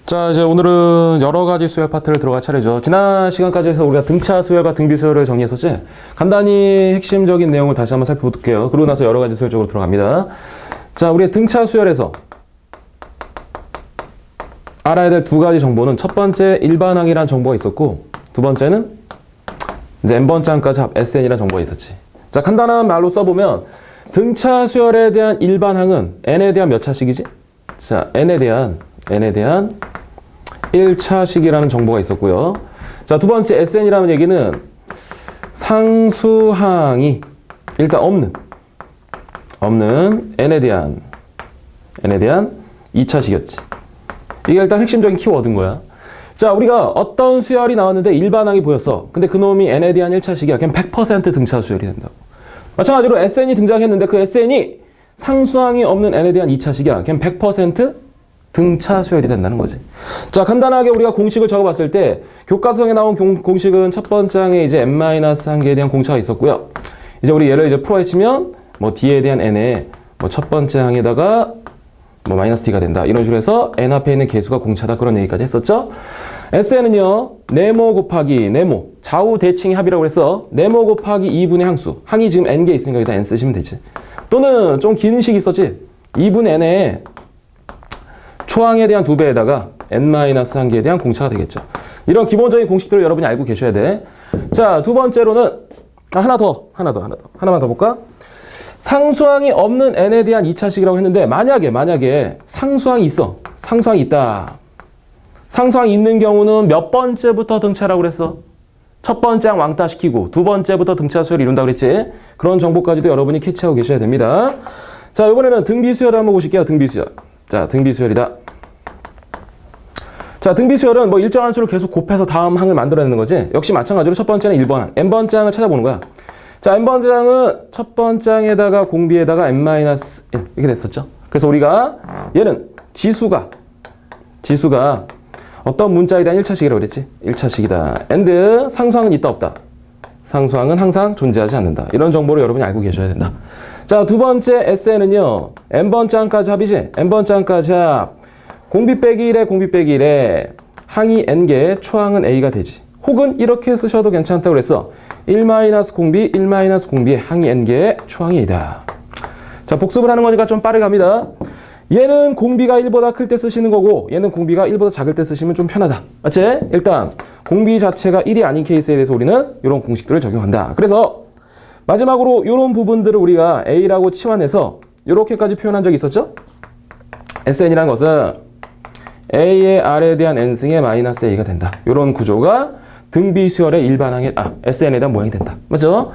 자, 이제 오늘은 여러 가지 수열 파트를 들어갈 차례죠. 지난 시간까지 해서 우리가 등차 수열과 등비 수열을 정리했었지? 간단히 핵심적인 내용을 다시 한번 살펴볼게요. 그러고 나서 여러 가지 수열 쪽으로 들어갑니다. 자, 우리의 등차 수열에서 알아야 될 두 가지 정보는 첫 번째 일반항이라는 정보가 있었고, 두 번째는 이제 n번째 항까지 합 SN이라는 정보가 있었지. 자, 간단한 말로 써보면 등차 수열에 대한 일반항은 n에 대한 몇 차식이지? 자, n에 대한 1차식이라는 정보가 있었고요. 자, 두 번째 SN이라는 얘기는 상수항이 일단 없는 n에 대한 2차식이었지. 이게 일단 핵심적인 키워드인 거야. 자, 우리가 어떤 수열이 나왔는데 일반항이 보였어. 근데 그놈이 n에 대한 1차식이야. 그냥 100% 등차 수열이 된다고. 마찬가지로 SN이 등장했는데 그 SN이 상수항이 없는 n에 대한 2차식이야. 그냥 100% 등차 수열이 된다는 거지. 자, 간단하게 우리가 공식을 적어봤을 때 교과서에 나온 공식은 첫 번째 항에 이제 n-1개에 대한 공차가 있었고요. 이제 우리 얘를 이제 풀어헤치면 뭐 d에 대한 n에 뭐 첫 번째 항에다가 뭐 마이너스 d가 된다. 이런 식으로 해서 n 앞에 있는 개수가 공차다. 그런 얘기까지 했었죠. SN은요, 네모 곱하기 네모, 좌우 대칭의 합이라고 해서 네모 곱하기 2분의 항수. 항이 지금 n개 있으니까 여기다 n 쓰시면 되지. 또는 좀 긴 식이 있었지. 2분의 n에 초항에 대한 2배에다가 n-1개에 대한 공차가 되겠죠. 이런 기본적인 공식들을 여러분이 알고 계셔야 돼. 자, 두 번째로는 하나만 더 볼까? 상수항이 없는 n에 대한 2차식이라고 했는데 만약에 상수항이 있어. 상수항이 있다. 상수항이 있는 경우는 몇 번째부터 등차라고 그랬어? 첫 번째 항 왕따 시키고 두 번째부터 등차 수열을 이룬다고 그랬지? 그런 정보까지도 여러분이 캐치하고 계셔야 됩니다. 자, 이번에는 등비수열을 한번 보실게요. 등비수열. 자, 등비수열이다. 자, 등비수열은 뭐 일정한 수를 계속 곱해서 다음 항을 만들어내는 거지. 역시 마찬가지로 첫 번째는 1번 항, n번째 항을 찾아보는 거야. 자, n번째 항은 첫 번째 항에다가 공비에다가 n-1 이렇게 됐었죠. 그래서 우리가 얘는 지수가 어떤 문자에 대한 1차식이라고 그랬지? 1차식이다. and 상수항은 있다 없다? 상수항은 항상 존재하지 않는다. 이런 정보를 여러분이 알고 계셔야 된다. 자, 두 번째 SN은요, n번째 항까지 합이지? n번째 항까지 합. 공비 빼기 1에 공비 빼기 1에 항이 n개, 초항은 a가 되지. 혹은 이렇게 쓰셔도 괜찮다고 그랬어. 1-공비, 1-공비에 항이 n개, 초항이 a다. 자, 복습을 하는 거니까 좀 빠르게 갑니다. 얘는 공비가 1보다 클 때 쓰시는 거고 얘는 공비가 1보다 작을 때 쓰시면 좀 편하다. 맞지? 일단 공비 자체가 1이 아닌 케이스에 대해서 우리는 이런 공식들을 적용한다. 그래서 마지막으로 이런 부분들을 우리가 a라고 치환해서 이렇게까지 표현한 적이 있었죠? SN이라는 것은 a의 r에 대한 n승의 마이너스 a가 된다. 이런 구조가 등비수열의 일반항의 SN에 대한 모양이 된다. 맞죠?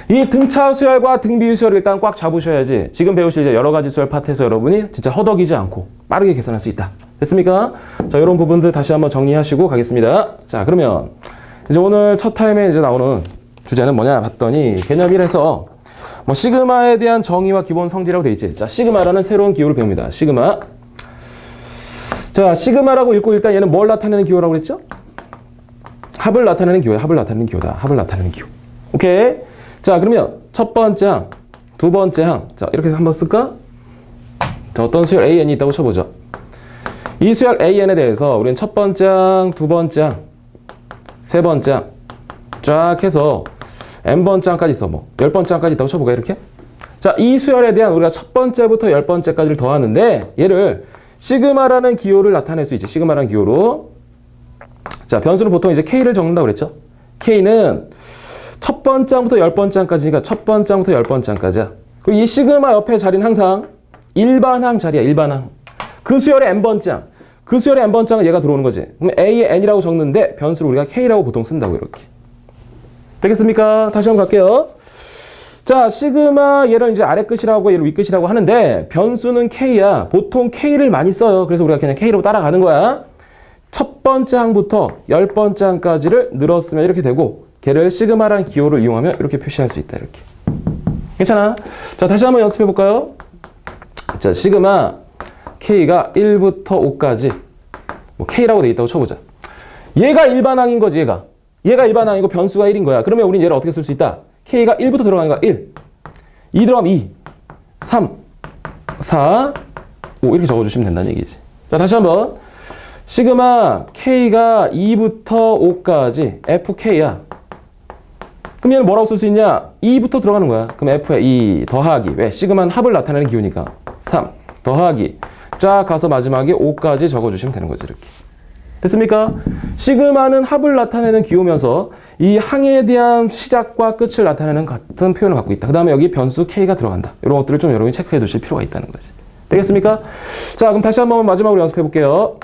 이 등차 수열과 등비 수열을 일단 꽉 잡으셔야지 지금 배우실 이제 여러 가지 수열 파트에서 여러분이 진짜 허덕이지 않고 빠르게 계산할 수 있다. 됐습니까? 자, 이런 부분들 다시 한번 정리하시고 가겠습니다. 자, 그러면 이제 오늘 첫 타임에 이제 나오는 주제는 뭐냐 봤더니 개념 1에서 뭐 시그마에 대한 정의와 기본 성질이라고 돼 있지. 자, 시그마라는 새로운 기호를 배웁니다. 시그마. 자, 시그마라고 읽고 일단 얘는 뭘 나타내는 기호라고 그랬죠? 합을 나타내는 기호야. 합을 나타내는 기호다. 합을 나타내는 기호. 오케이. 자, 그러면 첫 번째 항, 두 번째 항. 자, 이렇게 한번 쓸까? 자, 어떤 수열 AN이 있다고 쳐보죠. 이 수열 AN에 대해서 우리는 첫 번째 항, 두 번째 항, 세 번째 항 쫙 해서 n번째 항까지 있어. 뭐 10번째 항까지 있다고 쳐볼까 이렇게? 자, 이 수열에 대한 우리가 첫 번째부터 10번째까지를 더하는데 얘를 시그마라는 기호를 나타낼 수 있지. 시그마라는 기호로. 자, 변수는 보통 이제 K를 적는다고 그랬죠? K는 첫 번째 항부터 10번째 항까지니까 첫 번째 항부터 10번째 항까지야. 그리고 이 시그마 옆에 자리는 항상 일반항 자리야. 일반항. 그 수열의 n번째 항. 그 수열의 n번째 항은 얘가 들어오는 거지. 그럼 A의 n이라고 적는데 변수를 우리가 K라고 보통 쓴다고 이렇게. 되겠습니까? 다시 한번 갈게요. 자, 시그마 얘를 이제 아래 끝이라고 얘를 위 끝이라고 하는데 변수는 K야. 보통 K를 많이 써요. 그래서 우리가 그냥 K로 따라가는 거야. 첫 번째 항부터 10번째 항까지를 늘었으면 이렇게 되고 걔를 시그마라는 기호를 이용하면 이렇게 표시할 수 있다. 이렇게. 괜찮아? 자, 다시 한번 연습해 볼까요? 자, 시그마 K가 1부터 5까지 뭐 K라고 돼 있다고 쳐보자. 얘가 일반항인 거지. 얘가 일반항이고 변수가 1인 거야. 그러면 우린 얘를 어떻게 쓸 수 있다? K가 1부터 들어가는 거야. 1. 2 들어가면 2. 3. 4. 5 이렇게 적어주시면 된다는 얘기지. 자, 다시 한번. 시그마 K가 2부터 5까지 FK야. 그럼 얘는 뭐라고 쓸 수 있냐? 2부터 들어가는 거야. 그럼 F에 2 더하기. 왜? 시그마는 합을 나타내는 기호니까. 3 더하기. 쫙 가서 마지막에 5까지 적어주시면 되는 거지, 이렇게. 됐습니까? 시그마는 합을 나타내는 기호면서 이 항에 대한 시작과 끝을 나타내는 같은 표현을 갖고 있다. 그 다음에 여기 변수 K가 들어간다. 이런 것들을 좀 여러분이 체크해 두실 필요가 있다는 거지. 되겠습니까? 자, 그럼 다시 한번 마지막으로 연습해 볼게요.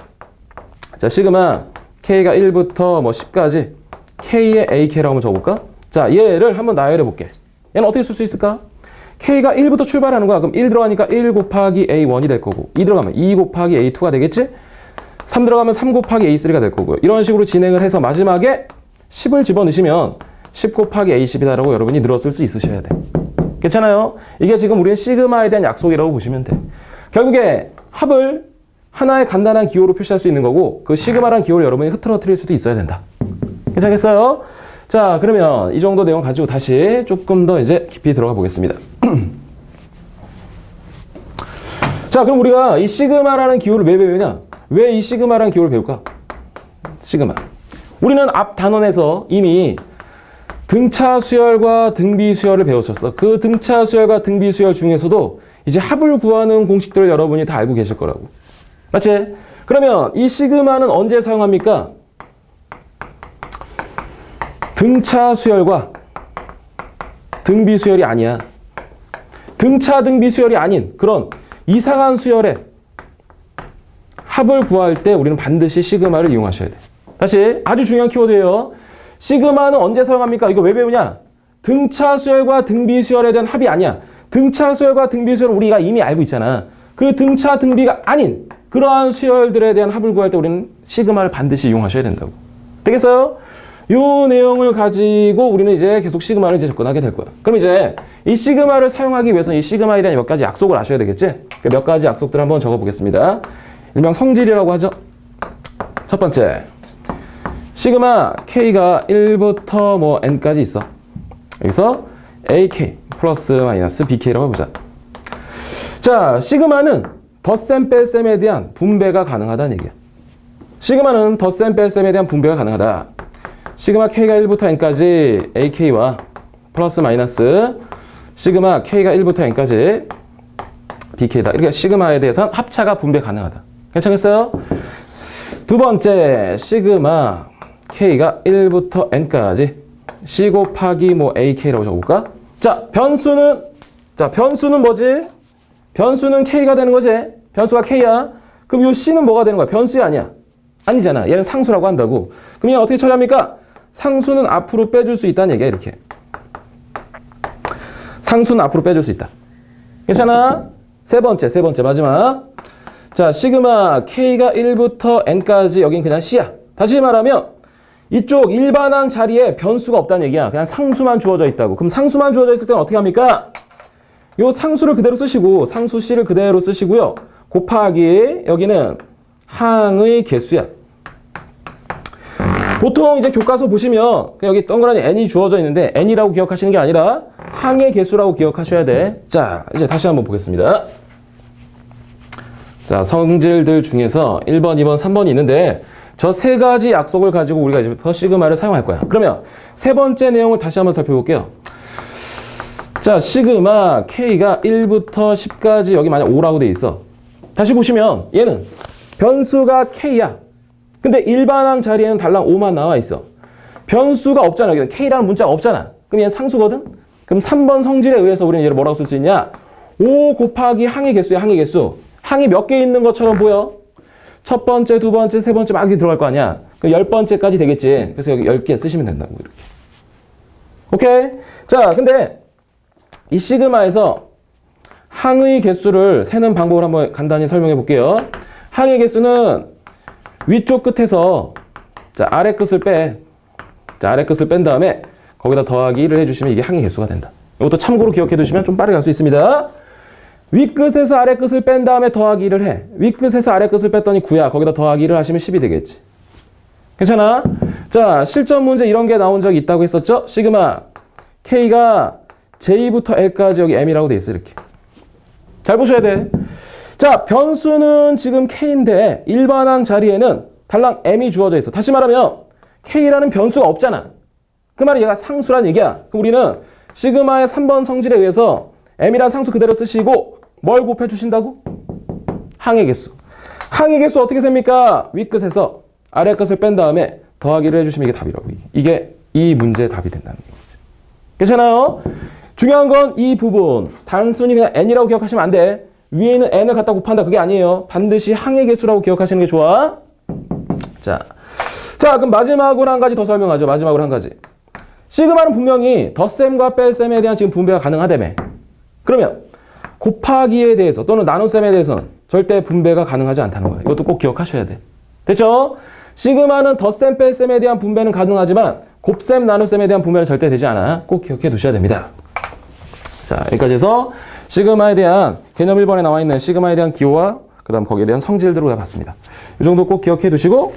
자, 시그마 K가 1부터 뭐 10까지 K의 AK라고 한번 적어볼까? 자, 얘를 한번 나열해 볼게. 얘는 어떻게 쓸 수 있을까? K가 1부터 출발하는 거야. 그럼 1 들어가니까 1 곱하기 A1이 될 거고, 2 들어가면 2 곱하기 A2가 되겠지? 3 들어가면 3 곱하기 A3가 될 거고요. 이런 식으로 진행을 해서 마지막에 10을 집어넣으시면 10 곱하기 A10이다라고 여러분이 늘었을 수 있으셔야 돼. 괜찮아요? 이게 지금 우리의 시그마에 대한 약속이라고 보시면 돼. 결국에 합을 하나의 간단한 기호로 표시할 수 있는 거고, 그 시그마란 기호를 여러분이 흐트러뜨릴 수도 있어야 된다. 괜찮겠어요? 자, 그러면 이 정도 내용 가지고 다시 조금 더 이제 깊이 들어가 보겠습니다. 자, 그럼 우리가 이 시그마라는 기호를 왜 배우냐? 왜 이 시그마라는 기호를 배울까? 시그마. 우리는 앞 단원에서 이미 등차 수열과 등비 수열을 배웠었어. 그 등차 수열과 등비 수열 중에서도 이제 합을 구하는 공식들을 여러분이 다 알고 계실 거라고. 맞지? 그러면 이 시그마는 언제 사용합니까? 등차 수열과 등비 수열이 아니야. 등차 등비 수열이 아닌 그런 이상한 수열에 합을 구할 때 우리는 반드시 시그마를 이용하셔야 돼. 다시 아주 중요한 키워드예요. 시그마는 언제 사용합니까? 이거 왜 배우냐? 등차 수열과 등비 수열에 대한 합이 아니야. 등차 수열과 등비 수열은 우리가 이미 알고 있잖아. 그 등차 등비가 아닌 그러한 수열들에 대한 합을 구할 때 우리는 시그마를 반드시 이용하셔야 된다고. 되겠어요? 요 내용을 가지고 우리는 이제 계속 시그마를 이제 접근하게 될 거야. 그럼 이제 이 시그마를 사용하기 위해서는 이 시그마에 대한 몇 가지 약속을 아셔야 되겠지? 몇 가지 약속들 한번 적어 보겠습니다. 일명 성질이라고 하죠. 첫 번째, 시그마 K가 1부터 뭐 N까지 있어. 여기서 AK 플러스 마이너스 BK라고 해보자. 자, 시그마는 덧셈 뺄셈에 대한 분배가 가능하다는 얘기야. 시그마는 덧셈 뺄셈에 대한 분배가 가능하다. 시그마 K가 1부터 N까지 AK와 플러스 마이너스 시그마 K가 1부터 N까지 BK다. 이렇게 시그마에 대해서는 합차가 분배 가능하다. 괜찮겠어요? 두 번째, 시그마 K가 1부터 N까지 C 곱하기 뭐 AK라고 적어볼까? 자, 변수는 뭐지? 변수는 K가 되는 거지? 변수가 K야. 그럼 요 C는 뭐가 되는 거야? 변수야 아니야? 아니잖아. 얘는 상수라고 한다고. 그럼 얘는 어떻게 처리합니까? 상수는 앞으로 빼줄 수 있다는 얘기야, 이렇게. 상수는 앞으로 빼줄 수 있다. 괜찮아? 세 번째, 마지막. 자, 시그마 K가 1부터 N까지 여긴 그냥 C야. 다시 말하면 이쪽 일반항 자리에 변수가 없다는 얘기야. 그냥 상수만 주어져 있다고. 그럼 상수만 주어져 있을 때는 어떻게 합니까? 요 상수를 그대로 쓰시고 상수 C를 그대로 쓰시고요. 곱하기 여기는 항의 개수야. 보통 이제 교과서 보시면 여기 동그라미 n이 주어져 있는데 n이라고 기억하시는 게 아니라 항의 개수라고 기억하셔야 돼. 자, 이제 다시 한번 보겠습니다. 자, 성질들 중에서 1번, 2번, 3번이 있는데 저 세 가지 약속을 가지고 우리가 이제부터 시그마를 사용할 거야. 그러면 세 번째 내용을 다시 한번 살펴볼게요. 자, 시그마 K가 1부터 10까지 여기 만약 5라고 돼 있어. 다시 보시면 얘는 변수가 K야. 근데 일반항 자리에는 달랑 5만 나와 있어. 변수가 없잖아. 여기는 K라는 문자가 없잖아. 그럼 얘는 상수거든? 그럼 3번 성질에 의해서 우리는 얘를 뭐라고 쓸 수 있냐? 5 곱하기 항의 개수야, 항의 개수. 항이 몇 개 있는 것처럼 보여? 첫 번째, 두 번째, 세 번째 막 이렇게 들어갈 거 아니야? 그 10번째까지 되겠지. 그래서 여기 10개 쓰시면 된다고, 이렇게. 오케이? 자, 근데 이 시그마에서 항의 개수를 세는 방법을 한번 간단히 설명해 볼게요. 항의 개수는 위쪽 끝에서 자, 아래 끝을 빼. 자, 아래 끝을 뺀 다음에 거기다 더하기를 해주시면 이게 항의 개수가 된다. 이것도 참고로 기억해 두시면 좀 빠르게 갈 수 있습니다. 윗끝에서 아래 끝을 뺀 다음에 더하기를 해. 윗끝에서 아래 끝을 뺐더니 9야. 거기다 더하기를 하시면 10이 되겠지. 괜찮아? 자, 실전 문제 이런 게 나온 적이 있다고 했었죠? 시그마 K가 J부터 L까지 여기 M이라고 돼 있어, 이렇게. 잘 보셔야 돼. 자, 변수는 지금 K인데 일반항 자리에는 달랑 m이 주어져 있어. 다시 말하면 k라는 변수가 없잖아. 그 말은 얘가 상수란 얘기야. 그럼 우리는 시그마의 3번 성질에 의해서 m이란 상수 그대로 쓰시고 뭘 곱해 주신다고? 항의 개수. 항의 개수 어떻게 셉니까? 윗끝에서 아래 끝을 뺀 다음에 더하기를 해주시면 이게 답이라고. 이게 이 문제의 답이 된다는 얘기지. 괜찮아요? 중요한 건 이 부분. 단순히 그냥 n이라고 기억하시면 안 돼. 위에 있는 n을 갖다 곱한다. 그게 아니에요. 반드시 항의 개수라고 기억하시는 게 좋아. 자, 그럼 마지막으로 한 가지 더 설명하죠. 마지막으로 한 가지. 시그마는 분명히 덧셈과 뺄셈에 대한 지금 분배가 가능하다며. 그러면 곱하기에 대해서 또는 나눗셈에 대해서는 절대 분배가 가능하지 않다는 거예요. 이것도 꼭 기억하셔야 돼. 됐죠? 시그마는 덧셈, 뺄셈에 대한 분배는 가능하지만 곱셈, 나눗셈에 대한 분배는 절대 되지 않아. 꼭 기억해 두셔야 됩니다. 자, 여기까지 해서 시그마에 대한 개념 1번에 나와 있는 시그마에 대한 기호와 그 다음 거기에 대한 성질들을 봤습니다. 이 정도 꼭 기억해 두시고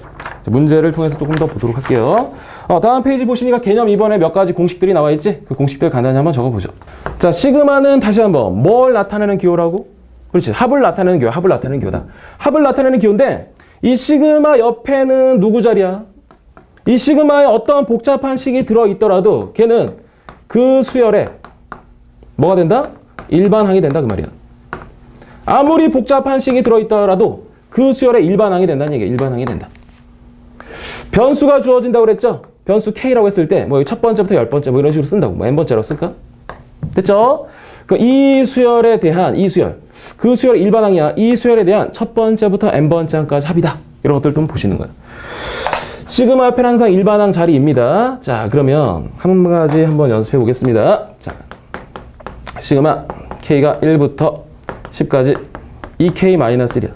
문제를 통해서 조금 더 보도록 할게요. 다음 페이지 보시니까 개념 2번에 몇 가지 공식들이 나와 있지? 그 공식들 간단히 한번 적어보죠. 자, 시그마는 다시 한번 뭘 나타내는 기호라고? 그렇지. 합을 나타내는 기호, 합을 나타내는 기호다. 합을 나타내는 기호인데 이 시그마 옆에는 누구 자리야? 이 시그마에 어떤 복잡한 식이 들어있더라도 걔는 그 수열에 뭐가 된다? 일반항이 된다 그 말이야. 아무리 복잡한 식이 들어있더라도 그 수열에 일반항이 된다는 얘기야. 일반항이 된다. 변수가 주어진다고 그랬죠? 변수 k라고 했을 때 뭐 첫 번째부터 10번째 뭐 이런 식으로 쓴다고. 뭐 n번째라고 쓸까? 됐죠? 이 수열에 대한 이 수열. 그 수열의 일반항이야. 이 수열에 대한 첫 번째부터 n번째 항까지 합이다. 이런 것들 좀 보시는 거야. 시그마 앞에는 항상 일반항 자리입니다. 자, 그러면 한 가지 한번 연습해 보겠습니다. 자, 시그마 k가 1부터 10까지 2k-1이야.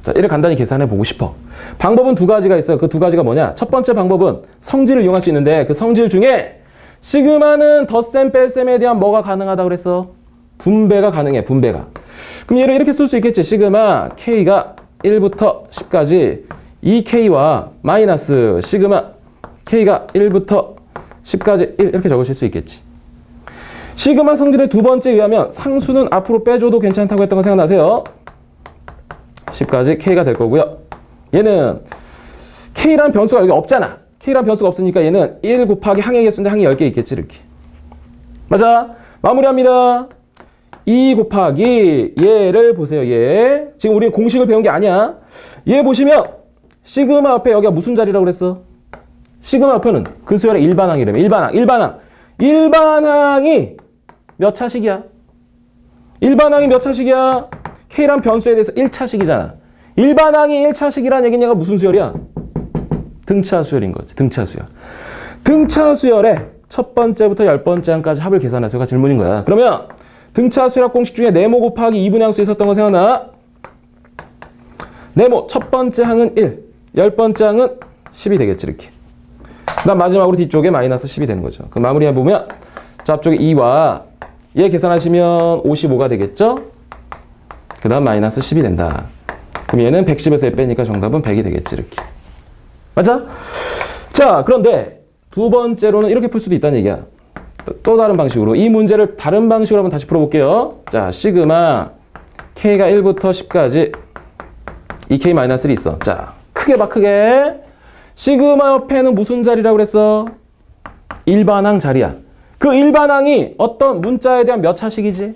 자, 이를 간단히 계산해 보고 싶어. 방법은 두 가지가 있어요. 그 두 가지가 뭐냐? 첫 번째 방법은 성질을 이용할 수 있는데 그 성질 중에 시그마는 덧셈, 뺄셈에 대한 뭐가 가능하다고 그랬어? 분배가 가능해, 분배가. 그럼 얘를 이렇게 쓸 수 있겠지. 시그마 k가 1부터 10까지 2k와 마이너스 시그마 k가 1부터 10까지 1 이렇게 적으실 수 있겠지. 시그마 성질의 두 번째에 의하면 상수는 앞으로 빼줘도 괜찮다고 했던 거 생각나세요? 10까지 k가 될 거고요. 얘는 k라는 변수가 여기 없잖아. k라는 변수가 없으니까 얘는 1 곱하기 항의 개수인데 항이 10개 있겠지 이렇게. 맞아. 마무리합니다. 2 곱하기 얘를 보세요. 얘. 지금 우리 공식을 배운 게 아니야. 얘 보시면 시그마 앞에 여기가 무슨 자리라고 그랬어? 시그마 앞에는 그 수열의 일반항이라며. 일반항이 몇 차식이야? 일반항이 몇 차식이야? k란 변수에 대해서 1차식이잖아. 일반항이 1차식이란 얘기는 얘가 무슨 수열이야? 등차 수열인 거지. 등차 수열. 등차 수열의 첫 번째부터 10번째 항까지 합을 계산하세요가 질문인 거야. 그러면 등차 수열합 공식 중에 네모 곱하기 2분의 항수 있었던 거 생각나? 네모 첫 번째 항은 1, 10번째 항은 10이 되겠지 이렇게. 그 다음 마지막으로 뒤쪽에 마이너스 10이 되는 거죠. 그럼 마무리해보면 저 앞쪽에 2와 얘 계산하시면 55가 되겠죠? 그 다음 마이너스 10이 된다. 그럼 얘는 110에서 얘 빼니까 정답은 100이 되겠지 이렇게. 맞아? 자, 그런데 두 번째로는 이렇게 풀 수도 있다는 얘기야. 또 다른 방식으로 이 문제를 다른 방식으로 한번 다시 풀어볼게요. 자, 시그마 k가 1부터 10까지 2k-1이 있어. 자, 크게 봐 크게. 시그마 옆에는 무슨 자리라고 그랬어? 일반항 자리야. 그 일반항이 어떤 문자에 대한 몇 차식이지?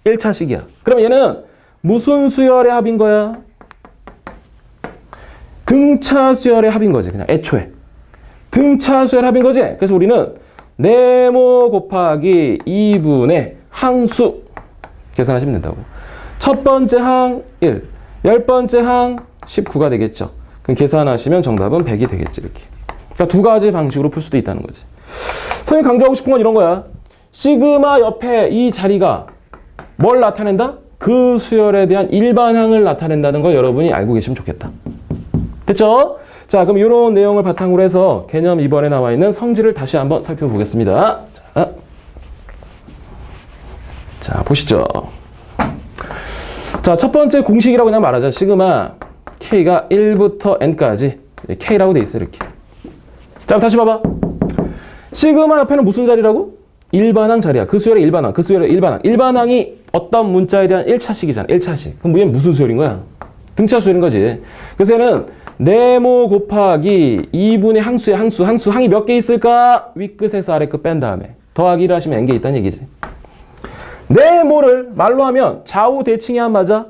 1차식이야. 그럼 얘는 무슨 수열의 합인 거야? 등차 수열의 합인 거지. 그냥 애초에. 등차 수열 합인 거지. 그래서 우리는 네모 곱하기 2분의 항수 계산하시면 된다고. 첫 번째 항 1, 10번째 항 19가 되겠죠. 그럼 계산하시면 정답은 100이 되겠지 이렇게. 그러니까 두 가지 방식으로 풀 수도 있다는 거지. 선생님이 강조하고 싶은 건 이런 거야. 시그마 옆에 이 자리가 뭘 나타낸다? 그 수열에 대한 일반항을 나타낸다는 걸 여러분이 알고 계시면 좋겠다. 됐죠? 자, 그럼 이런 내용을 바탕으로 해서 개념 2번에 나와 있는 성질을 다시 한번 살펴보겠습니다. 자, 보시죠. 자, 첫 번째 공식이라고 그냥 말하자. 시그마 k가 1부터 n까지 k라고 돼 있어 이렇게. 자, 다시 봐봐. 시그마 옆에는 무슨 자리라고? 일반항 자리야. 그 수열의 일반항. 그 수열의 일반항. 일반항이 어떤 문자에 대한 1차식이잖아. 1차식. 그럼 얘는 무슨 수열인 거야? 등차 수열인 거지. 그래서 얘는 네모 곱하기 2분의 항수의 항이 몇 개 있을까? 윗끝에서 아래끝 뺀 다음에 더하기 1을 하시면 n개 있다는 얘기지. 네모를 말로 하면 좌우 대칭이 한 맞아.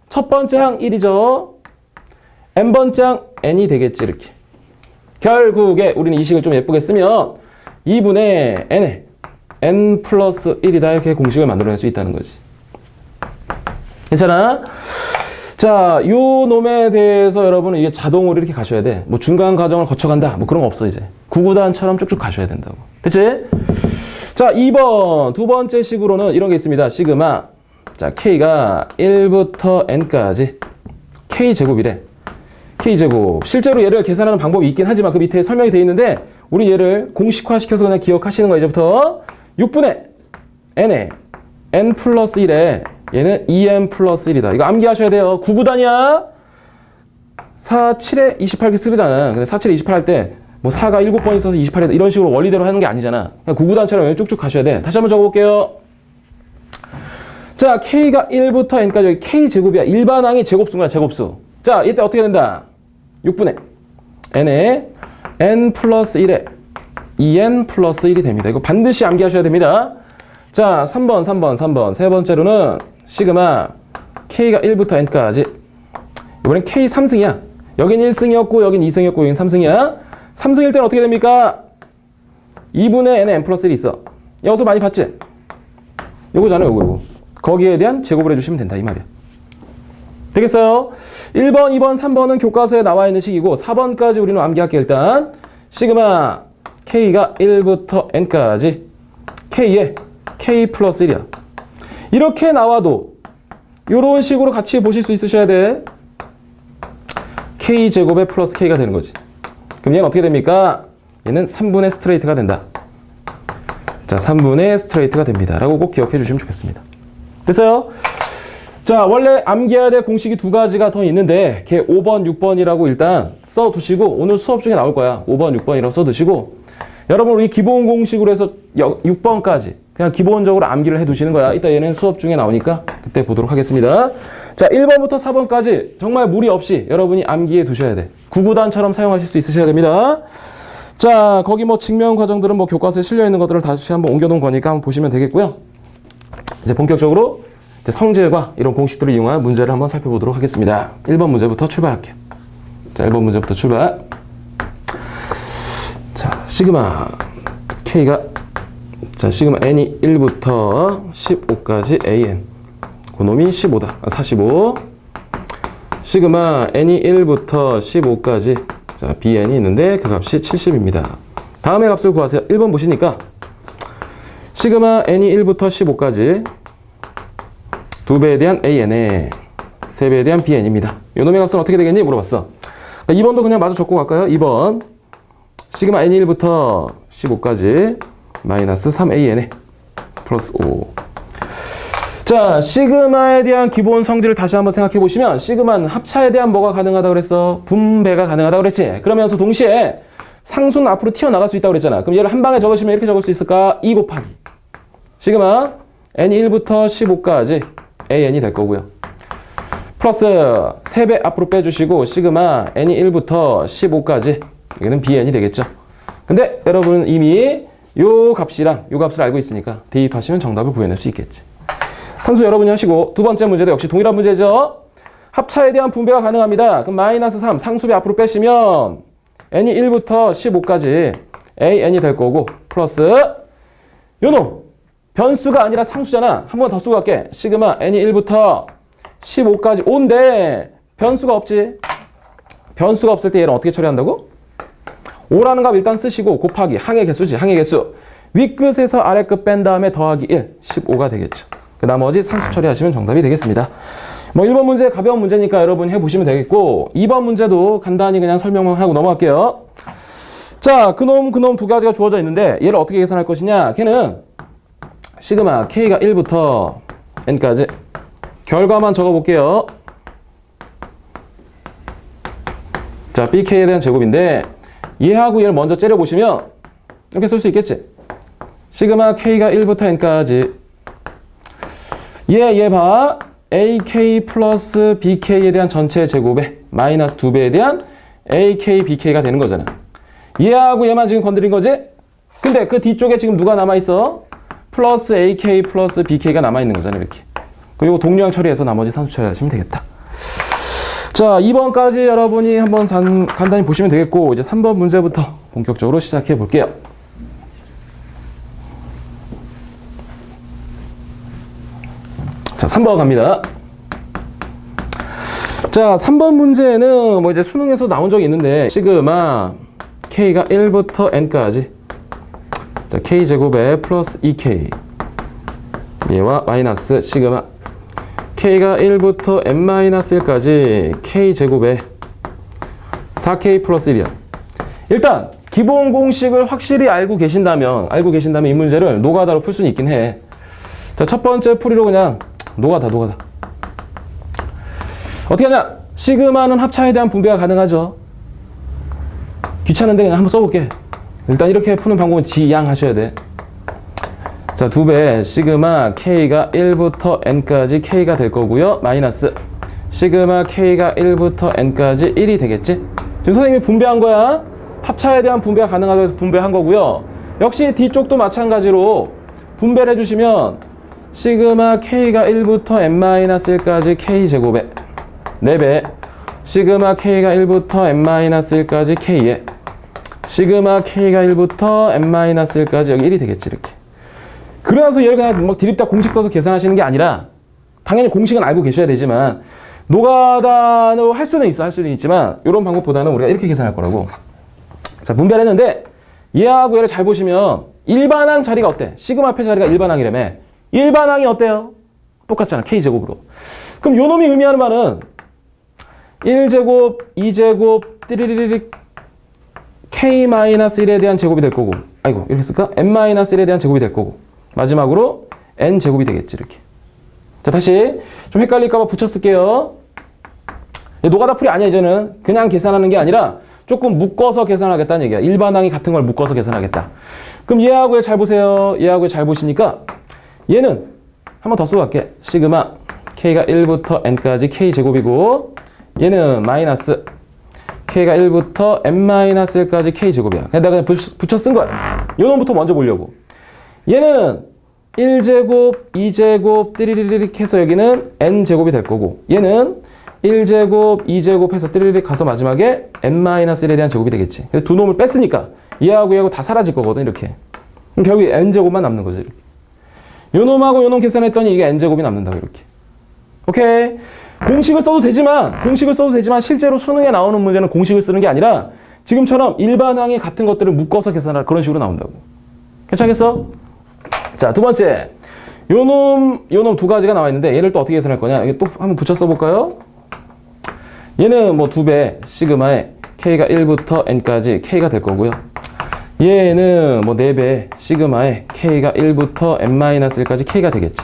첫 번째 항 1이죠. n번째 항 n이 되겠지. 이렇게. 결국에 우리는 이 식을 좀 예쁘게 쓰면 2분의 n에 n 플러스 1이다. 이렇게 공식을 만들어낼 수 있다는 거지. 괜찮아? 자, 요 놈에 대해서 여러분은 이게 자동으로 이렇게 가셔야 돼. 뭐 중간 과정을 거쳐간다. 뭐 그런 거 없어, 이제. 구구단처럼 쭉쭉 가셔야 된다고. 됐지? 자, 2번. 두 번째 식으로는 이런 게 있습니다. 시그마. 자, K가 1부터 N까지. K제곱이래. K제곱. 실제로 얘를 계산하는 방법이 있긴 하지만 그 밑에 설명이 되어 있는데 우리 얘를 공식화시켜서 그냥 기억하시는 거야, 이제부터. 6분의 N에 N 플러스 1에 얘는 2n 플러스 1이다. 이거 암기하셔야 돼요. 9구단이야. 4, 7에 28 이렇게 쓰잖아. 근데 4, 7에 28 할 때 뭐 4가 7번 있어서 28에 이런 식으로 원리대로 하는 게 아니잖아. 그냥 9구단처럼 쭉쭉 가셔야 돼. 다시 한번 적어볼게요. 자, K가 1부터 N까지 여기 K제곱이야. 일반항이 제곱수구나, 제곱수. 자, 이때 어떻게 된다? 6분의 N에 N 플러스 1에 2N 플러스 1이 됩니다. 이거 반드시 암기하셔야 됩니다. 자, 3번. 세 번째로는 시그마 K가 1부터 N까지. 이번엔 K 3승이야. 여긴 1승이었고, 여긴 2승이었고, 여긴 3승이야. 3승일 때는 어떻게 됩니까? 2분의 N에 N 플러스 1이 있어. 여기서 많이 봤지? 요거잖아, 요거. 거기에 대한 제곱을 해주시면 된다, 이 말이야. 되겠어요? 1번, 2번, 3번은 교과서에 나와 있는 식이고, 4번까지 우리는 암기할게, 일단. 시그마 K가 1부터 N까지. K에 K 플러스 1이야. 이렇게 나와도 이런 식으로 같이 보실 수 있으셔야 돼. K제곱에 플러스 K가 되는 거지. 그럼 얘는 어떻게 됩니까? 얘는 3분의 스트레이트가 된다. 자, 3분의 스트레이트가 됩니다. 라고 꼭 기억해 주시면 좋겠습니다. 됐어요? 자, 원래 암기해야 될 공식이 두 가지가 더 있는데 걔 5번, 6번이라고 일단 써두시고 오늘 수업 중에 나올 거야. 5번, 6번이라고 써두시고 여러분 우리 기본 공식으로 해서 6번까지 그냥 기본적으로 암기를 해두시는 거야. 이따 얘는 수업 중에 나오니까 그때 보도록 하겠습니다. 자, 1번부터 4번까지 정말 무리 없이 여러분이 암기해 두셔야 돼. 구구단처럼 사용하실 수 있으셔야 됩니다. 자, 거기 뭐 증명 과정들은 뭐 교과서에 실려 있는 것들을 다시 한번 옮겨놓은 거니까 한번 보시면 되겠고요. 이제 본격적으로 이제 성질과 이런 공식들을 이용한 문제를 한번 살펴보도록 하겠습니다. 1번 문제부터 출발할게요. 자, 1번 문제부터 출발. 자, 시그마 K가 자, 시그마 N이 1부터 15까지 AN 그놈이 15다. 45. 시그마 N이 1부터 15까지 자, BN이 있는데 그 값이 70입니다. 다음의 값을 구하세요. 1번 보시니까 시그마 N이 1부터 15까지 2배에 대한 AN에 3배에 대한 BN입니다. 요 놈의 값은 어떻게 되겠니? 물어봤어. 2번도 그냥 마저 적고 갈까요? 2번 시그마 N이 1부터 15까지 마이너스 3AN에 플러스 5. 자, 시그마에 대한 기본 성질을 다시 한번 생각해 보시면 시그마는 합차에 대한 뭐가 가능하다고 그랬어? 분배가 가능하다고 그랬지? 그러면서 동시에 상수는 앞으로 튀어나갈 수 있다고 그랬잖아. 그럼 얘를 한 방에 적으시면 이렇게 적을 수 있을까? 2 곱하기 시그마 N이 1부터 15까지 AN이 될 거고요. 플러스 3배 앞으로 빼주시고 시그마 N이 1부터 15까지 여기는 BN이 되겠죠. 근데 여러분은 이미 요 값이랑 요 값을 알고 있으니까 대입하시면 정답을 구해낼 수 있겠지. 상수 여러분이 하시고 두 번째 문제도 역시 동일한 문제죠. 합차에 대한 분배가 가능합니다. 그럼 마이너스 3 상수배 앞으로 빼시면 N이 1부터 15까지 AN이 될 거고 플러스 요놈 변수가 아니라 상수잖아. 한 번 더 쓰고 갈게. 시그마 N이 1부터 15까지 5인데 변수가 없지. 변수가 없을 때 얘는 어떻게 처리한다고? 5라는 값 일단 쓰시고 곱하기 항의 개수지. 항의 개수. 윗끝에서 아래끝 뺀 다음에 더하기 1. 15가 되겠죠. 그 나머지 상수 처리하시면 정답이 되겠습니다. 뭐 1번 문제 가벼운 문제니까 여러분 해보시면 되겠고 2번 문제도 간단히 그냥 설명만 하고 넘어갈게요. 자, 그놈 두 가지가 주어져 있는데 얘를 어떻게 계산할 것이냐. 걔는 시그마 K가 1부터 N까지 결과만 적어볼게요. 자, BK에 대한 제곱인데 얘하고 얘를 먼저 째려보시면 이렇게 쓸 수 있겠지. 시그마 K가 1부터 N까지 얘 봐. AK 플러스 BK에 대한 전체 제곱에 마이너스 2배에 대한 AK, BK가 되는 거잖아. 얘하고 얘만 지금 건드린 거지? 근데 그 뒤쪽에 지금 누가 남아있어? 플러스 AK 플러스 BK가 남아있는 거잖아, 이렇게. 그리고 동류항 처리해서 나머지 산수 처리하시면 되겠다. 자, 2번까지 여러분이 한번 간단히 보시면 되겠고, 이제 3번 문제부터 본격적으로 시작해 볼게요. 자, 3번 갑니다. 자, 3번 문제는 뭐 이제 수능에서 나온 적이 있는데, 시그마 K가 1부터 N까지. 자, K제곱에 플러스 2K. 얘와 마이너스 시그마 K가 1부터 N-1까지 K제곱에 4K 플러스 1이야. 일단 기본 공식을 확실히 알고 계신다면 이 문제를 노가다로 풀 수는 있긴 해. 자, 첫 번째 풀이로 그냥 노가다. 어떻게 하냐? 시그마는 합차에 대한 분배가 가능하죠. 귀찮은데 그냥 한번 써볼게. 일단 이렇게 푸는 방법은 지양하셔야 돼. 자, 2배 시그마 K가 1부터 N까지 K가 될 거고요. 마이너스 시그마 K가 1부터 N까지 1이 되겠지? 지금 선생님이 분배한 거야. 합차에 대한 분배가 가능하다고 해서 분배한 거고요. 역시 뒤쪽도 마찬가지로 분배를 해주시면 시그마 K가 1부터 N-1까지 K제곱에 4배 시그마 K가 1부터 N-1까지 K에 시그마 K가 1부터 N-1까지 여기 1이 되겠지, 이렇게. 그래서 얘를 그냥 막 디립다 공식 써서 계산하시는 게 아니라, 당연히 공식은 알고 계셔야 되지만, 노가다로 할 수는 있지만, 이런 방법보다는 우리가 이렇게 계산할 거라고. 자, 분배를 했는데, 얘하고 얘를 잘 보시면, 일반항 자리가 어때? 시그마 앞에 자리가 일반항이라며. 일반항이 어때요? 똑같잖아, K제곱으로. 그럼 요 놈이 의미하는 말은, 1제곱, 2제곱, 띠리리리 K-1에 대한 제곱이 될 거고, 아이고, 이렇게 쓸까? N-1에 대한 제곱이 될 거고, 마지막으로 N제곱이 되겠지, 이렇게. 자, 다시 좀 헷갈릴까봐 붙였을게요. 노가다 풀이 아니야, 이제는. 그냥 계산하는 게 아니라 조금 묶어서 계산하겠다는 얘기야. 일반항이 같은 걸 묶어서 계산하겠다. 그럼 얘하고 얘 잘 보세요. 얘하고 얘 잘 보시니까 얘는 한 번 더 쓰고 갈게. 시그마 K가 1부터 N까지 K제곱이고, 얘는 마이너스 K가 1부터 N-1까지 K제곱이야. 그냥 내가 붙여 쓴 거야. 요 놈부터 먼저 보려고. 얘는 1제곱, 2제곱, 띠리리릭 해서 여기는 N제곱이 될 거고, 얘는 1제곱, 2제곱 해서 띠리리릭 가서 마지막에 N-1에 대한 제곱이 되겠지. 그래서 두 놈을 뺐으니까 얘하고 얘하고 다 사라질 거거든, 이렇게. 그럼 결국에 N제곱만 남는 거지, 이렇게. 요 놈하고 요 놈 계산했더니 이게 N제곱이 남는다고, 이렇게. 오케이. 공식을 써도 되지만 실제로 수능에 나오는 문제는 공식을 쓰는 게 아니라 지금처럼 일반항의 같은 것들을 묶어서 계산할 그런 식으로 나온다고. 괜찮겠어? 자, 두 번째. 요 놈 두 가지가 나와 있는데 얘를 또 어떻게 계산할 거냐? 여기 또 한번 붙여 써볼까요? 얘는 뭐 2배 시그마에 K가 1부터 N까지 K가 될 거고요. 얘는 뭐 4배 시그마에 K가 1부터 N-1까지 K가 되겠지.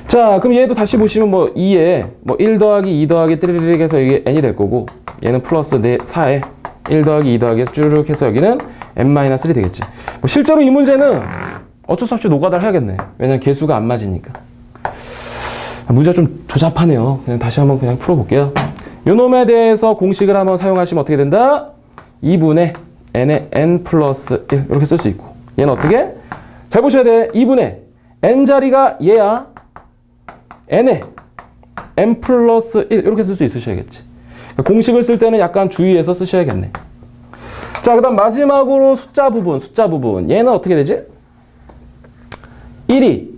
자, 그럼 얘도 다시 보시면 뭐 2에 뭐 1 더하기 2 더하기 띠리릭 해서 이게 N이 될 거고, 얘는 플러스 4에 1 더하기 2 더하기 쭈르륵 해서 여기는 N-1이 되겠지. 뭐 실제로 이 문제는 어쩔 수 없이 노가다를 해야겠네. 왜냐면 개수가 안 맞으니까. 문제가 좀 조잡하네요. 그냥 다시 한번 그냥 풀어볼게요. 요 놈에 대해서 공식을 한번 사용하시면 어떻게 된다? 2분의 N의 N 플러스 1 이렇게 쓸 수 있고, 얘는 어떻게? 잘 보셔야 돼. 2분의 N자리가 얘야. N에 N 플러스 1 이렇게 쓸 수 있으셔야겠지. 공식을 쓸 때는 약간 주의해서 쓰셔야겠네. 자, 그 다음 마지막으로 숫자 부분. 얘는 어떻게 되지? 1이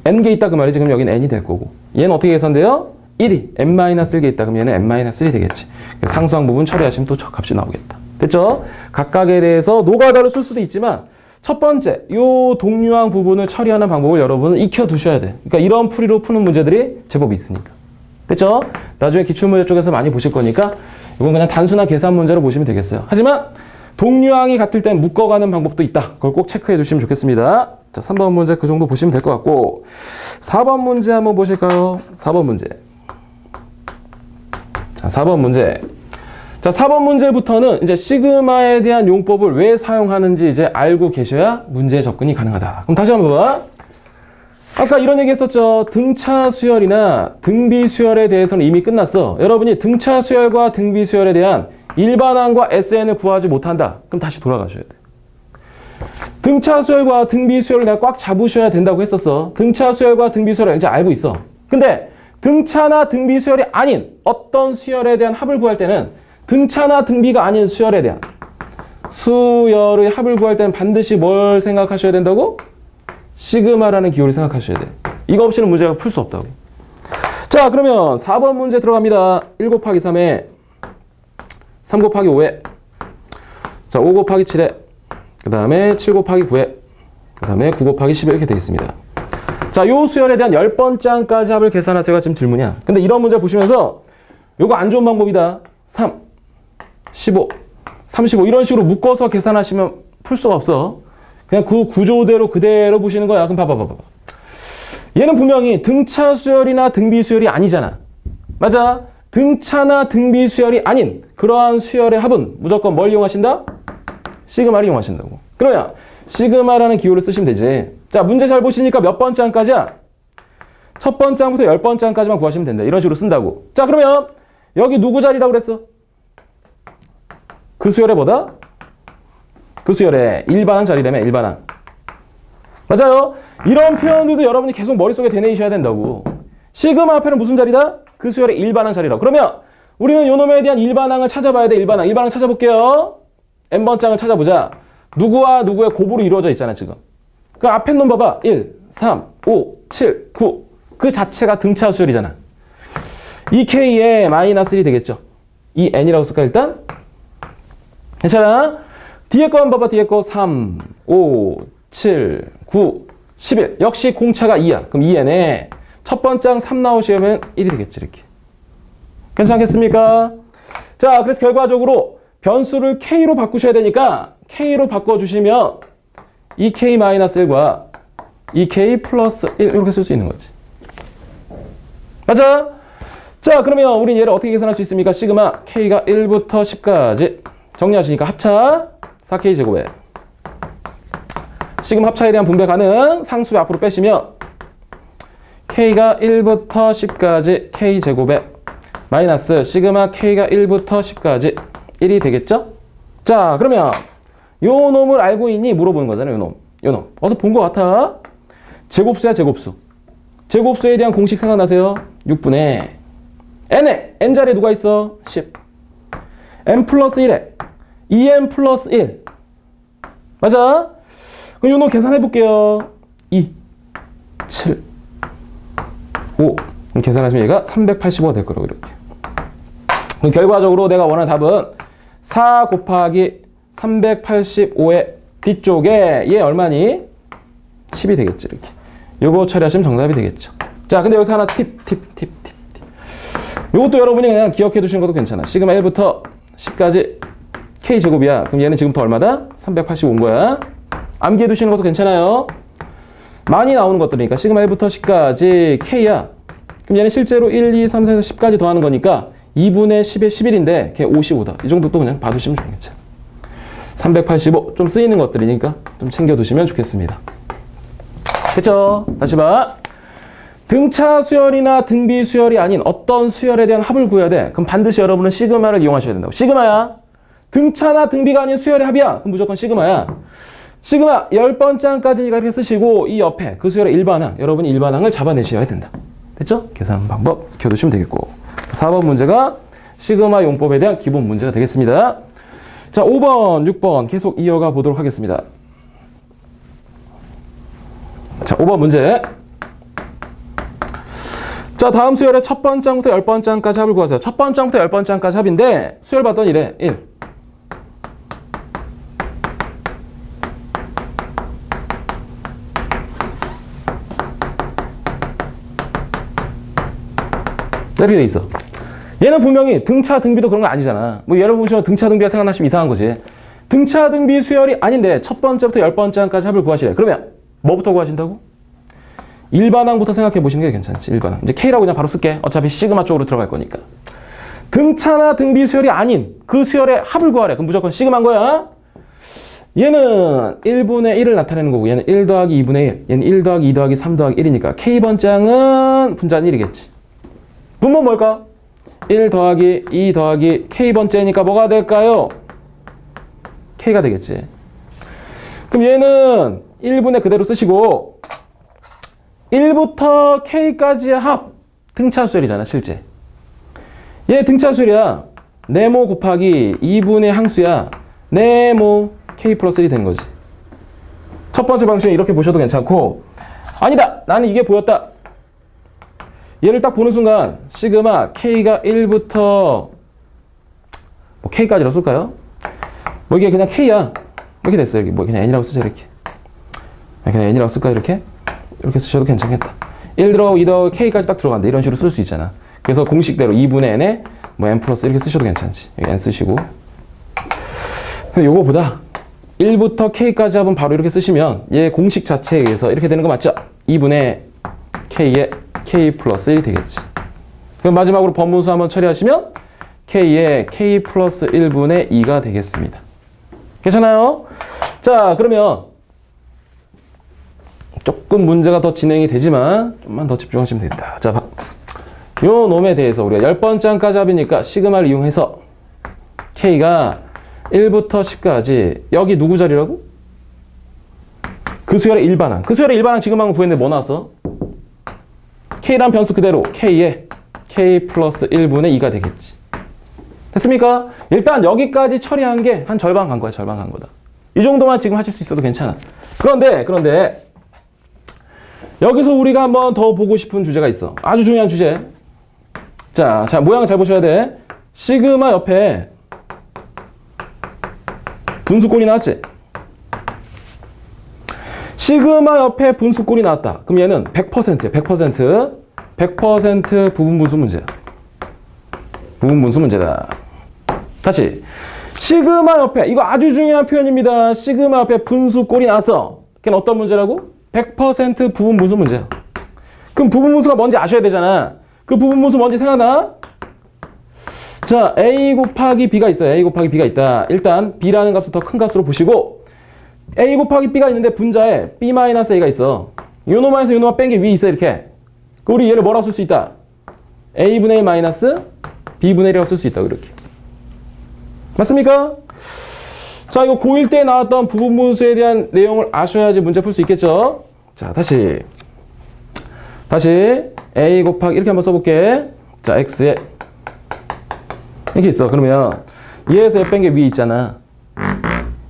N개 있다 그 말이지. 그럼 여기는 N이 될 거고, 얘는 어떻게 계산돼요? 1이 N-1개 있다. 그럼 얘는 N-1이 되겠지. 상수항 부분 처리하시면 또 저 값이 나오겠다. 됐죠? 각각에 대해서 노가다를 쓸 수도 있지만 첫 번째, 요 동류항 부분을 처리하는 방법을 여러분은 익혀두셔야 돼. 그러니까 이런 풀이로 푸는 문제들이 제법 있으니까. 됐죠? 나중에 기출문제 쪽에서 많이 보실 거니까 이건 그냥 단순한 계산 문제로 보시면 되겠어요. 하지만 동류항이 같을 땐 묶어가는 방법도 있다. 그걸 꼭 체크해 두시면 좋겠습니다. 자, 3번 문제 그 정도 보시면 될 것 같고, 4번 문제 한번 보실까요? 4번 문제. 자, 4번 문제. 자, 4번 문제부터는 이제 시그마에 대한 용법을 왜 사용하는지 이제 알고 계셔야 문제에 접근이 가능하다. 그럼 다시 한번 봐. 아까 이런 얘기 했었죠. 등차 수열이나 등비 수열에 대해서는 이미 끝났어. 여러분이 등차 수열과 등비 수열에 대한 일반항과 SN을 구하지 못한다. 그럼 다시 돌아가셔야 돼. 등차 수열과 등비 수열을 내가 꽉 잡으셔야 된다고 했었어. 등차 수열과 등비 수열을 이제 알고 있어. 근데 등차나 등비 수열이 아닌 어떤 수열에 대한 합을 구할 때는 등차나 등비가 아닌 수열에 대한 수열의 합을 구할 때는 반드시 뭘 생각하셔야 된다고? 시그마라는 기호를 생각하셔야 돼. 이거 없이는 문제가 풀 수 없다고. 자, 그러면 4번 문제 들어갑니다. 1 곱하기 3에 3 곱하기 5에 자, 5 곱하기 7에 그 다음에 7 곱하기 9에 그 다음에 9 곱하기 10에 이렇게 되어 있습니다. 자, 요 수열에 대한 10번째 항까지 합을 계산하세요가 지금 질문이야. 근데 이런 문제 보시면서 요거 안 좋은 방법이다. 3, 15, 35 이런 식으로 묶어서 계산하시면 풀 수가 없어. 그냥 그 구조대로 그대로 보시는 거야. 그럼 봐봐. 얘는 분명히 등차 수열이나 등비 수열이 아니잖아. 맞아? 등차나 등비 수열이 아닌 그러한 수열의 합은 무조건 뭘 이용하신다? 시그마를 이용하신다고. 그러면 시그마라는 기호를 쓰시면 되지. 자, 문제 잘 보시니까 몇 번째 항까지야? 첫 번째 항부터 10번째 항까지만 구하시면 된다. 이런 식으로 쓴다고. 자, 그러면 여기 누구 자리라고 그랬어? 그 수열의 뭐다? 그 수열의 일반항 자리라며, 일반항. 맞아요? 이런 표현들도 여러분이 계속 머릿속에 되뇌이셔야 된다고. 시그마 앞에는 무슨 자리다? 그 수열의 일반항 자리라고. 그러면 우리는 요 놈에 대한 일반항을 찾아봐야 돼. 일반항 찾아볼게요. n번째 항을 찾아보자. 누구와 누구의 곱으로 이루어져 있잖아, 지금. 그 앞에 놈 봐봐. 1, 3, 5, 7, 9. 그 자체가 등차 수열이잖아. 이 k에 마이너스 1이 되겠죠. 이 n이라고 쓸까, 일단? 괜찮아? 뒤에 거 한번 봐봐. 뒤에 거 3, 5, 7, 9, 11. 역시 공차가 2야. 그럼 2n에 첫 번째 항 3 나오시면 1이 되겠지, 이렇게. 괜찮겠습니까? 자, 그래서 결과적으로 변수를 k로 바꾸셔야 되니까 k로 바꿔주시면 이 k-1과 이 k 플러스 1 이렇게 쓸 수 있는 거지. 맞아? 자, 그러면 우리 얘를 어떻게 계산할 수 있습니까? 시그마 k가 1부터 10까지 정리하시니까 합차 4k 제곱에 시그마 합차에 대한 분배 가능 상수 앞으로 빼시면 k가 1부터 10까지 k 제곱에 마이너스 시그마 k가 1부터 10까지 1이 되겠죠? 자, 그러면 요 놈을 알고 있니? 물어보는 거잖아요. 요 놈. 어디서 본 것 같아? 제곱수야, 제곱수. 제곱수에 대한 공식 생각나세요? 6분의 n에 n 자리에 누가 있어? 10. n 플러스 1에 2n 플러스 1. 맞아? 그럼 요 놈 계산해 볼게요. 2, 7, 5. 그럼 계산하시면 얘가 385가 될 거라고, 이렇게. 그럼 결과적으로 내가 원하는 답은 4 곱하기 385의 뒤쪽에 얘 얼마니? 10이 되겠지, 이렇게. 요거 처리하시면 정답이 되겠죠. 자, 근데 여기서 하나 팁. 요것도 여러분이 그냥 기억해 두시는 것도 괜찮아. 시그마 1부터 10까지 k제곱이야. 그럼 얘는 지금부터 얼마다? 385인 거야. 암기해 두시는 것도 괜찮아요. 많이 나오는 것들이니까 시그마 1부터 10까지 k야. 그럼 얘는 실제로 1, 2, 3, 4, 4, 10까지 더하는 거니까 2분의 10의 11인데 걔 55다. 이 정도 또 그냥 봐두시면 되겠죠. 385. 좀 쓰이는 것들이니까 좀 챙겨두시면 좋겠습니다. 그쵸? 다시 봐. 등차 수열이나 등비 수열이 아닌 어떤 수열에 대한 합을 구해야 돼. 그럼 반드시 여러분은 시그마를 이용하셔야 된다고. 시그마야. 등차나 등비가 아닌 수열의 합이야. 그럼 무조건 시그마야. 시그마 10번째 항까지 이렇게 쓰시고 이 옆에 그 수열의 일반항. 여러분이 일반항을 잡아내셔야 된다. 됐죠? 계산 방법 익혀두시면 되겠고. 4번 문제가 시그마 용법에 대한 기본 문제가 되겠습니다. 자, 5번, 6번 계속 이어가 보도록 하겠습니다. 자, 5번 문제. 자, 다음 수열의 첫 번째 항부터 10번째 항까지 합을 구하세요. 첫 번째 항부터 10번째 항까지 합인데 수열 봤더니 이래. 1. 이렇게 돼 있어. 얘는 분명히 등차 등비도 그런 거 아니잖아. 뭐 여러분 보시면 등차 등비가 생각나시면 이상한 거지. 등차 등비 수열이 아닌데 첫 번째부터 10번째 항까지 합을 구하시래. 그러면 뭐부터 구하신다고? 일반항부터 생각해 보시는 게 괜찮지. 일반항. 이제 K라고 그냥 바로 쓸게. 어차피 시그마 쪽으로 들어갈 거니까. 등차나 등비 수열이 아닌 그 수열의 합을 구하래. 그럼 무조건 시그마인 거야. 얘는 1분의 1을 나타내는 거고 얘는 1 더하기 2분의 1, 얘는 1 더하기 2 더하기 3 더하기 1이니까 K번장은 분자는 1이겠지. 분모는 뭘까? 1 더하기 2 더하기 K번째니까 뭐가 될까요? K가 되겠지. 그럼 얘는 1분의 그대로 쓰시고 1부터 K까지의 합 등차수열이잖아 실제. 얘 등차수열이야. 네모 곱하기 2분의 항수야. 네모 K 플러스 1이 되는 거지. 첫 번째 방식은 이렇게 보셔도 괜찮고 아니다! 나는 이게 보였다. 얘를 딱 보는 순간 시그마 K가 1부터 뭐 K까지라고 쓸까요? 뭐 이게 그냥 K야. 이렇게 됐어요. 여기 뭐 그냥 N이라고 쓰자 이렇게. 그냥 N이라고 쓸까 이렇게? 이렇게 쓰셔도 괜찮겠다. 1 들어가고 2 더하고 K까지 딱 들어간다. 이런 식으로 쓸 수 있잖아. 그래서 공식대로 2분의 N에 뭐 N 플러스 이렇게 쓰셔도 괜찮지. 여기 N 쓰시고. 근데 요거보다 1부터 K까지 합은 바로 이렇게 쓰시면 얘 공식 자체에 의해서 이렇게 되는 거 맞죠? 2분의 K에 K 플러스 1이 되겠지. 그럼 마지막으로 번분수 한번 처리하시면 K에 K 플러스 1분의 2가 되겠습니다. 괜찮아요? 자, 그러면 조금 문제가 더 진행이 되지만 좀만 더 집중하시면 되겠다. 자, 요 놈에 대해서 우리가 10번째 한까지 합이니까 시그마를 이용해서 K가 1부터 10까지 여기 누구 자리라고? 그 수열의 일반항. 그 수열의 일반항 지금 방금 구했는데 뭐 나왔어? K란 변수 그대로 K에 K 플러스 1분의 2가 되겠지. 됐습니까? 일단 여기까지 처리한 게 한 절반 간 거야. 절반 간 거다. 이 정도만 지금 하실 수 있어도 괜찮아. 그런데 여기서 우리가 한번 더 보고 싶은 주제가 있어. 아주 중요한 주제. 자, 모양 잘 보셔야 돼. 시그마 옆에 분수꼴이 나왔지? 시그마 옆에 분수꼴이 나왔다. 그럼 얘는 100%야. 100% 부분분수 문제야. 부분분수 문제다. 다시. 시그마 옆에, 이거 아주 중요한 표현입니다. 시그마 옆에 분수꼴이 나왔어. 걔는 어떤 문제라고? 100% 부분분수 문제야. 그럼 부분분수가 뭔지 아셔야 되잖아. 그 부분분수 뭔지 생각나? 자, A 곱하기 B가 있어요. A 곱하기 B가 있다. 일단 B라는 값을 더 큰 값으로 보시고 A 곱하기 B가 있는데 분자에 B-A가 있어. 요놈에서 요놈만 뺀 게 위에 있어 이렇게. 우리 얘를 뭐라고 쓸 수 있다? A분의 1 마이너스 B분의 1이라고 쓸 수 있다고 이렇게. 맞습니까? 자, 이거 고1 때 나왔던 부분분수에 대한 내용을 아셔야지 문제 풀 수 있겠죠? 자, 다시 A 곱하기 이렇게 한번 써볼게. 자, X에 이렇게 있어. 그러면 얘에서 뺀 게 위에 있잖아.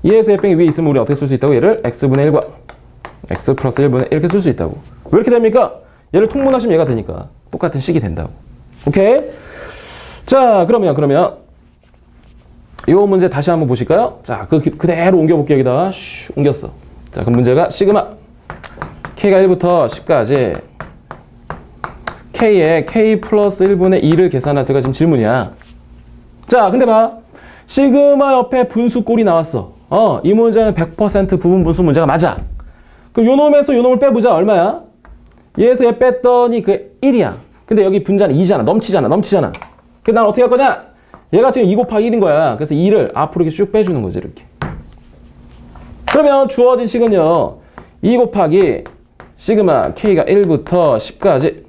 얘에서 뺀 게 위에 있으면 우리 어떻게 쓸 수 있다고? 얘를 X분의 1과 X 플러스 1분의 1 이렇게 쓸 수 있다고. 왜 이렇게 됩니까? 얘를 통분하시면 얘가 되니까 똑같은 식이 된다고. 오케이? 자, 그러면 이 문제 다시 한번 보실까요? 자, 그대로 옮겨볼게요. 여기다 옮겼어. 자, 그럼 문제가 시그마 K가 1부터 10까지 K에 K 플러스 1분의 2를 계산하세요가 지금 질문이야. 자, 근데 봐. 시그마 옆에 분수꼴이 나왔어. 이 문제는 100% 부분분수 문제가 맞아. 그럼 요 놈에서 요 놈을 빼보자. 얼마야? 얘에서 얘 뺐더니 그게 1이야. 근데 여기 분자는 2잖아. 넘치잖아. 그럼 난 어떻게 할 거냐? 얘가 지금 2 곱하기 1인 거야. 그래서 2를 앞으로 이렇게 쭉 빼주는 거지, 이렇게. 그러면 주어진 식은요. 2 곱하기 시그마 K가 1부터 10까지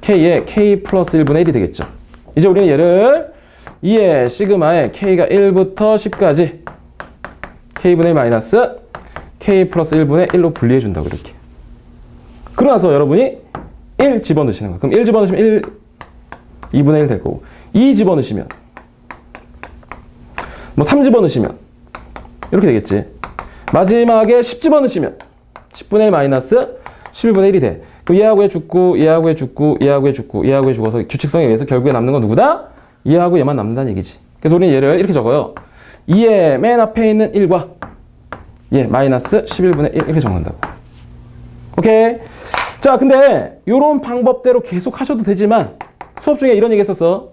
K에 K 플러스 1분의 1이 되겠죠. 이제 우리는 얘를 2의 시그마에 K가 1부터 10까지 K분의 1 마이너스 K 플러스 1분의 1로 분리해 준다고 이렇게. 그러고 나서 여러분이 1 집어넣으시는 거예요. 그럼 1 집어넣으시면 2분의 1 될 거고 2 집어넣으시면 뭐 3 집어넣으시면 이렇게 되겠지. 마지막에 10 집어넣으시면 10분의 1 마이너스 11분의 1이 돼. 그럼 얘하고 얘 죽고 얘하고 얘 죽고 얘하고 얘 죽고 얘하고 얘 죽어서 규칙성에 의해서 결국에 남는 건 누구다? 얘하고 얘만 남는다는 얘기지. 그래서 우리는 얘를 이렇게 적어요. 2의 맨 앞에 있는 1과 얘 마이너스 11분의 1 이렇게 적는다고. 오케이? 자, 근데 이런 방법대로 계속 하셔도 되지만 수업 중에 이런 얘기 했었어.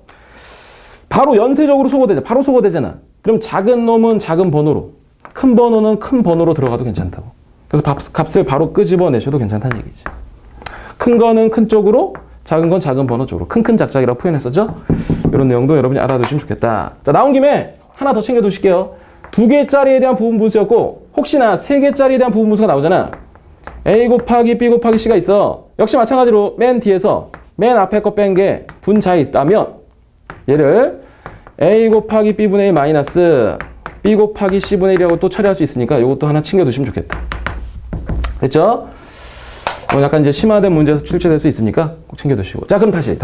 바로 연쇄적으로 소거되잖아. 바로 소거되잖아. 그럼 작은 놈은 작은 번호로, 큰 번호는 큰 번호로 들어가도 괜찮다고. 그래서 값을 바로 끄집어내셔도 괜찮다는 얘기지. 큰 거는 큰 쪽으로, 작은 건 작은 번호 쪽으로. 큰 작작이라고 표현했었죠? 이런 내용도 여러분이 알아두시면 좋겠다. 자, 나온 김에 하나 더 챙겨두실게요. 2개짜리에 대한 부분분수였고 혹시나 3개짜리에 대한 부분분수가 나오잖아. A 곱하기 B 곱하기 C가 있어. 역시 마찬가지로 맨 뒤에서 맨 앞에 거 뺀 게 분자에 있다면 얘를 A 곱하기 B분의 1 마이너스 B 곱하기 C분의 1이라고 또 처리할 수 있으니까 이것도 하나 챙겨두시면 좋겠다. 됐죠? 약간 이제 심화된 문제에서 출제될 수 있으니까 꼭 챙겨두시고. 자, 그럼 다시.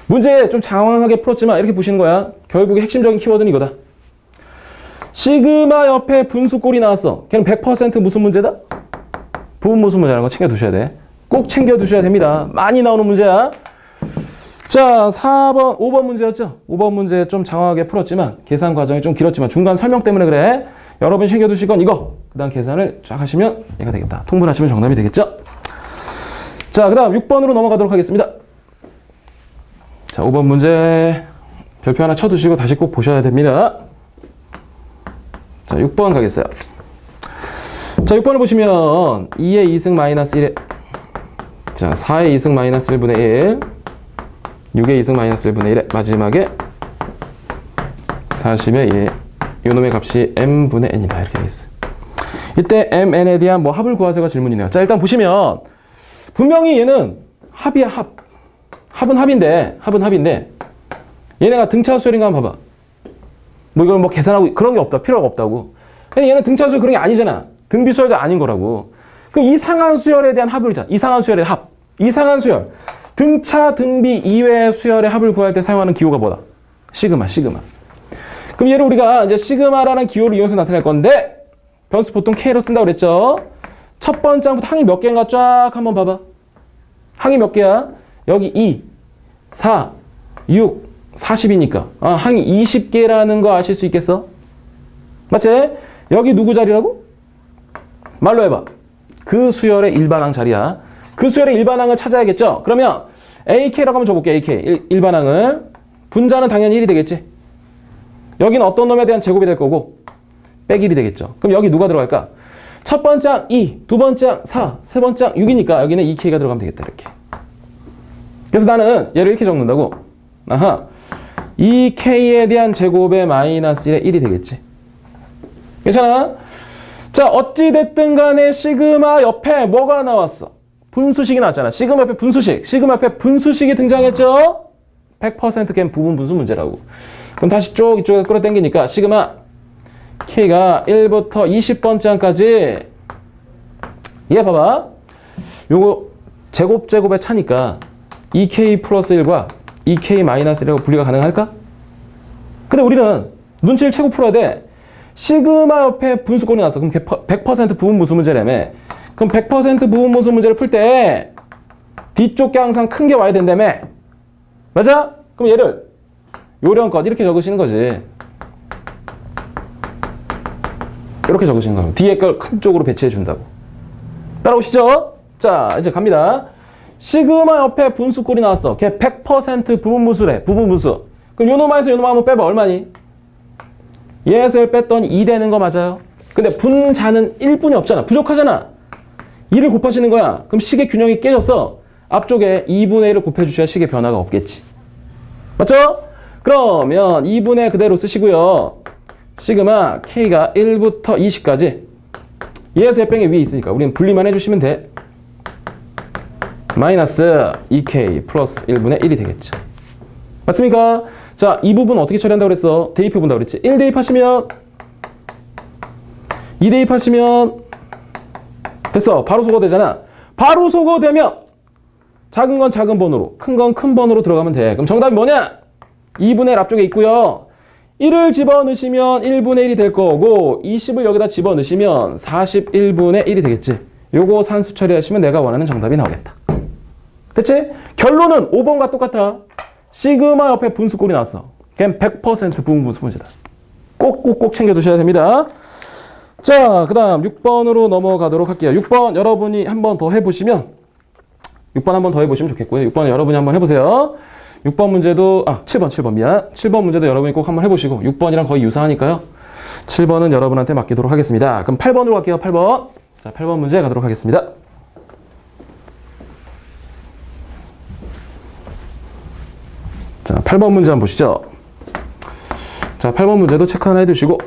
문제 좀 장황하게 풀었지만 이렇게 보시는 거야. 결국에 핵심적인 키워드는 이거다. 시그마 옆에 분수꼴이 나왔어. 걔는 100% 무슨 문제다? 부분분수 문제라는 거 챙겨두셔야 돼. 꼭 챙겨두셔야 됩니다. 많이 나오는 문제야. 자, 4번, 5번 문제였죠? 5번 문제 좀 장황하게 풀었지만 계산 과정이 좀 길었지만 중간 설명 때문에 그래. 여러분이 챙겨두실 건 이거. 그 다음 계산을 쫙 하시면 얘가 되겠다. 통분하시면 정답이 되겠죠? 자, 그 다음 6번으로 넘어가도록 하겠습니다. 자, 5번 문제 별표 하나 쳐두시고 다시 꼭 보셔야 됩니다. 자, 6번 가겠어요. 자, 6번을 보시면 2의 2승 마이너스 1에 자, 4의 2승 마이너스 1분의 1 6의 2승 마이너스 1분의 1에 마지막에 40의 2 요놈의 값이 m분의 n이다. 이렇게 돼 있어요. 이때 mn에 대한 뭐 합을 구하세요가 질문이네요. 자, 일단 보시면 분명히 얘는 합이야, 합. 합은 합인데 얘네가 등차수열인가 한번 봐봐. 뭐 이걸 뭐 계산하고 그런 게 없다. 필요가 없다고. 근데 얘는 등차수열 그런 게 아니잖아. 등비수열도 아닌 거라고. 그럼 이상한 수열에 대한 합을 있잖아. 이상한 수열의 합. 이상한 수열. 등차, 등비 이외의 수열의 합을 구할 때 사용하는 기호가 뭐다? 시그마. 그럼 얘를 우리가 이제 시그마라는 기호를 이용해서 나타낼 건데 변수 보통 K로 쓴다고 그랬죠? 첫 번째 항부터 항이 몇 개인가 쫙 한번 봐봐. 항이 몇 개야? 여기 2, 4, 6, 40이니까. 항이 20개라는 거 아실 수 있겠어? 맞지? 여기 누구 자리라고? 말로 해봐. 그 수열의 일반항 자리야. 그 수열의 일반항을 찾아야겠죠? 그러면 AK라고 한번 줘볼게. AK. 일반항을. 분자는 당연히 1이 되겠지? 여기는 어떤 놈에 대한 제곱이 될 거고 빼 1이 되겠죠. 그럼 여기 누가 들어갈까? 첫 번째 항 2, 두 번째 항 4, 세 번째 항 6이니까 여기는 2K가 들어가면 되겠다. 이렇게. 그래서 나는 얘를 이렇게 적는다고. 2K에 대한 제곱의 마이너스 1의 1이 되겠지. 괜찮아? 자, 어찌됐든 간에 시그마 옆에 뭐가 나왔어? 분수식이 나왔잖아. 시그마 옆에 분수식. 시그마 옆에 분수식이 등장했죠? 100% 겐 부분분수 문제라고. 그럼 다시 쭉 이쪽에 끌어당기니까 시그마 K가 1부터 20번째 항까지 얘 봐봐. 요거 제곱의 차니까 2K 플러스 1과 2K 마이너스 1하고 분리가 가능할까? 근데 우리는 눈치를 채고 풀어야 돼. 시그마 옆에 분수꼴이 나왔어. 그럼 100% 부분분수 문제라며. 그럼 100% 부분분수 문제를 풀 때 뒤쪽 게 항상 큰 게 와야 된다며. 맞아? 그럼 얘를 요령껏 이렇게 적으시는 거지. 이렇게 적으시는 거예요. 뒤에 걸 큰 쪽으로 배치해 준다고. 따라오시죠? 자, 이제 갑니다. 시그마 옆에 분수꼴이 나왔어. 걔 100% 부분분수래. 부분분수. 그럼 요놈에서 요놈 한번 빼봐. 얼마니? 얘에서 1 뺐더니 2 되는 거 맞아요? 근데 분자는 1분이 없잖아. 부족하잖아. 2를 곱하시는 거야. 그럼 식의 균형이 깨졌어. 앞쪽에 2분의 1을 곱해주셔야 식의 변화가 없겠지. 맞죠? 그러면 2분의 그대로 쓰시고요. 시그마 K가 1부터 20까지 얘에서 해병이 위에 있으니까 우리는 분리만 해주시면 돼. 마이너스 2K 플러스 1분의 1이 되겠죠. 맞습니까? 자, 이 부분 어떻게 처리한다고 그랬어? 대입해 본다고 그랬지? 1 대입하시면 2 대입하시면 됐어. 바로 소거되잖아. 바로 소거되면 작은 건 작은 번호로, 큰 건 큰 번호로 들어가면 돼. 그럼 정답이 뭐냐? 2분의 1 앞쪽에 있고요. 1을 집어넣으시면 1분의 1이 될 거고 20을 여기다 집어넣으시면 41분의 1이 되겠지. 요거 산수 처리하시면 내가 원하는 정답이 나오겠다. 됐지? 결론은 5번과 똑같아. 시그마 옆에 분수꼴이 나왔어. 걔는 100% 부분분수 문제다. 꼭 챙겨두셔야 됩니다. 자, 그 다음 6번으로 넘어가도록 할게요. 6번 여러분이 한 번 더 해보시면 6번 한 번 더 해보시면 좋겠고요. 6번 여러분이 한번 해보세요. 6번 문제도 7번 미안. 7번 문제도 여러분이 꼭 한번 해보시고 6번이랑 거의 유사하니까요. 7번은 여러분한테 맡기도록 하겠습니다. 그럼 8번으로 갈게요. 8번. 자, 8번 문제 가도록 하겠습니다. 자, 8번 문제 한번 보시죠. 자, 8번 문제도 체크 하나 해두시고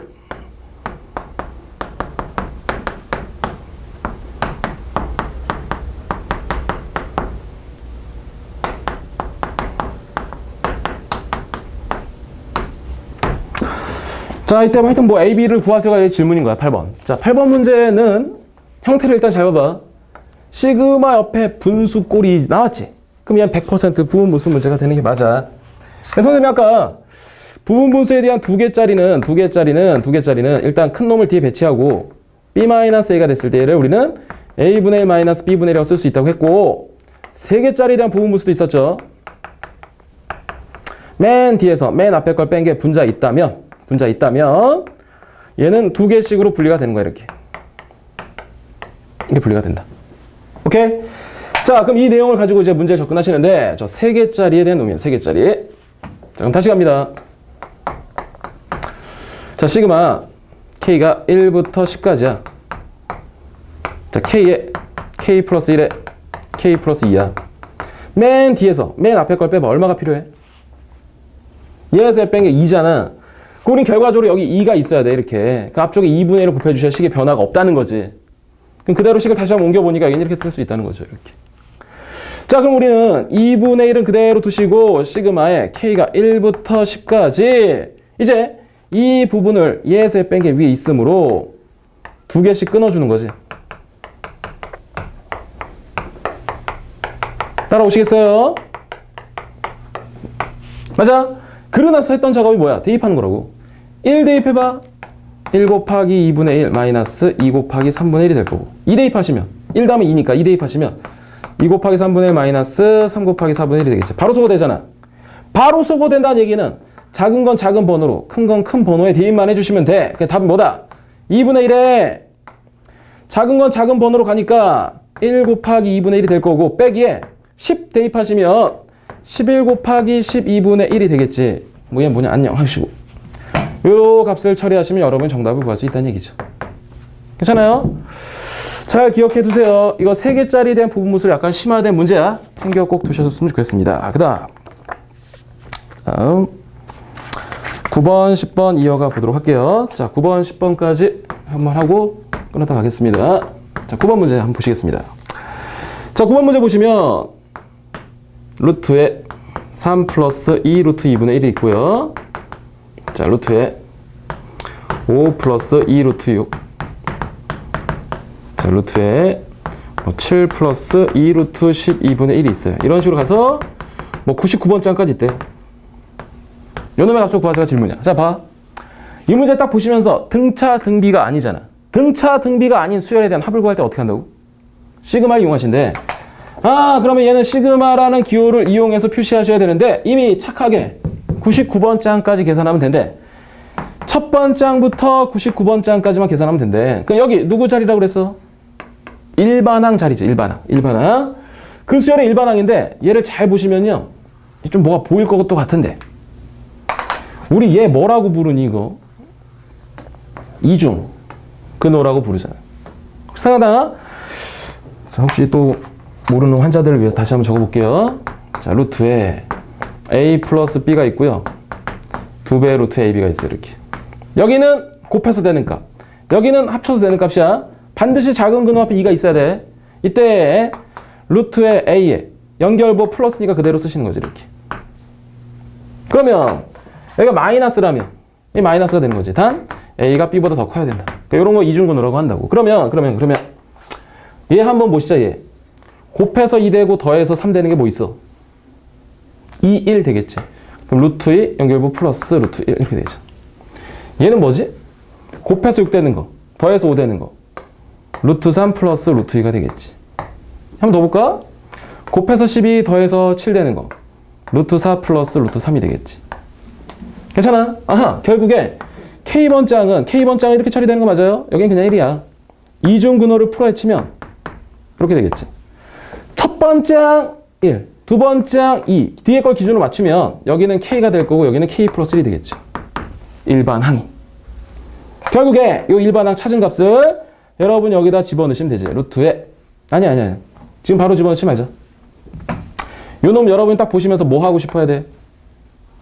자, 이때 하여튼 뭐 A, B를 구하세요가 질문인 거야. 8번. 자, 8번 문제는 형태를 일단 잘 봐봐. 시그마 옆에 분수 꼴이 나왔지. 그럼 얘는 100% 부분 분수 문제가 되는 게 맞아. 선생님이 아까 부분 분수에 대한 두 개짜리는 일단 큰 놈을 뒤에 배치하고 B-A가 됐을 때 얘를 우리는 A분의 1 마이너스 B분의 1이라고 쓸 수 있다고 했고, 세 개짜리에 대한 부분 분수도 있었죠. 맨 뒤에서 맨 앞에 걸 뺀 게 분자 있다면 얘는 두 개씩으로 분리가 되는 거야. 이렇게 분리가 된다. 오케이? 자, 그럼 이 내용을 가지고 이제 문제 접근하시는데, 저 세 개짜리에 대한 놈이에요. 세 개짜리. 자, 그럼 다시 갑니다. 자, 시그마 K가 1부터 10까지야. 자, K 플러스 1에 K 플러스 2야. 맨 뒤에서 맨 앞에 걸 빼면 얼마가 필요해? 얘에서 뺀 게 2잖아. 그럼 우린 결과적으로 여기 2가 있어야 돼. 이렇게. 그 앞쪽에 2분의 1을 곱해주셔야 식의 변화가 없다는 거지. 그럼 그대로 식을 다시 한번 옮겨보니까 여기는 이렇게 쓸 수 있다는 거죠. 이렇게. 자, 그럼 우리는 2분의 1은 그대로 두시고 시그마에 K가 1부터 10까지 이제 이 부분을 얘에서 뺀 게 위에 있으므로 두 개씩 끊어주는 거지. 따라오시겠어요? 맞아? 그러고 나서 했던 작업이 뭐야? 대입하는 거라고. 1 대입해봐. 1 곱하기 2분의 1 마이너스 2 곱하기 3분의 1이 될 거고. 2 대입하시면 1 다음에 2니까 2 대입하시면 2 곱하기 3분의 1 마이너스 3 곱하기 4분의 1이 되겠지. 바로 소거되잖아. 바로 소거된다는 얘기는 작은 건 작은 번호로, 큰 건 큰 번호에 대입만 해주시면 돼. 그 답은 뭐다? 2분의 1에 작은 건 작은 번호로 가니까 1 곱하기 2분의 1이 될 거고, 빼기에 10 대입하시면 11 곱하기 12분의 1이 되겠지. 뭐 얘 뭐냐, 안녕 하시고. 요 값을 처리하시면 여러분 정답을 구할 수 있다는 얘기죠. 괜찮아요? 잘 기억해 두세요. 이거 3개짜리에 대한 부분 분수를 약간 심화된 문제야. 챙겨 꼭 두셨으면 좋겠습니다. 그 다음 9번, 10번 이어가 보도록 할게요. 자, 9번, 10번까지 한번 하고 끊었다 가겠습니다. 자, 9번 문제 한번 보시겠습니다. 자, 9번 문제 보시면 루트에 3 플러스 2 루트 2분의 1이 있고요. 자, 루트에 5 플러스 2 루트 6. 자, 루트에 7 플러스 2 루트 12분의 1이 있어요. 이런 식으로 가서 99번장까지 있대. 요놈의 값을 구하세요가 질문이야. 자, 봐. 이 문제 딱 보시면서 등차 등비가 아니잖아. 등차 등비가 아닌 수열에 대한 합을 구할 때 어떻게 한다고? 시그마를 이용하신대. 그러면 얘는 시그마라는 기호를 이용해서 표시하셔야 되는데 이미 착하게 99번장까지 계산하면 된대. 첫 번장부터 99번장까지만 계산하면 된대. 그럼 여기 누구 자리라고 그랬어? 일반항 자리지. 일반항. 그 수열의 일반항인데 얘를 잘 보시면요, 좀 뭐가 보일 것도 같은데 우리 얘 뭐라고 부르니? 이거 이중 근호라고 부르잖아. 이상하다. 자, 혹시 또 모르는 환자들을 위해서 다시 한번 적어볼게요. 자, 루트에 a 플러스 b가 있고요. 2배 루트 ab가 있어요. 이렇게. 여기는 곱해서 되는 값, 여기는 합쳐서 되는 값이야. 반드시 작은 근호 앞에 2가 있어야 돼. 이때 루트에 a에 연결부 플러스니까 그대로 쓰시는 거지. 이렇게. 그러면 여기가 마이너스라면 이 마이너스가 되는 거지. 단 a가 b보다 더 커야 된다. 그러니까 이런 거 이중근호라고 한다고. 그러면 얘 한번 보시자. 얘 곱해서 2 되고 더해서 3 되는 게 뭐 있어? 2, 1 되겠지. 그럼 루트 2 연결부 플러스 루트 1 이렇게 되죠. 얘는 뭐지? 곱해서 6 되는 거, 더해서 5 되는 거, 루트 3 플러스 루트 2가 되겠지. 한번 더 볼까? 곱해서 12 더해서 7 되는 거, 루트 4 플러스 루트 3이 되겠지. 괜찮아? 결국에 K번장은 이렇게 처리되는 거 맞아요? 여긴 그냥 1이야. 이중근호를 풀어헤치면 이렇게 되겠지. 첫 번장 1, 두 번장 2, 뒤에 걸 기준으로 맞추면 여기는 K가 될 거고 여기는 K 플러스 1이 되겠지. 일반항이. 결국에 이 일반항 찾은 값을 여러분 여기다 집어넣으시면 되지. 루트에 아니 지금 바로 집어넣지 말자. 요 놈 여러분 딱 보시면서 뭐 하고 싶어야 돼?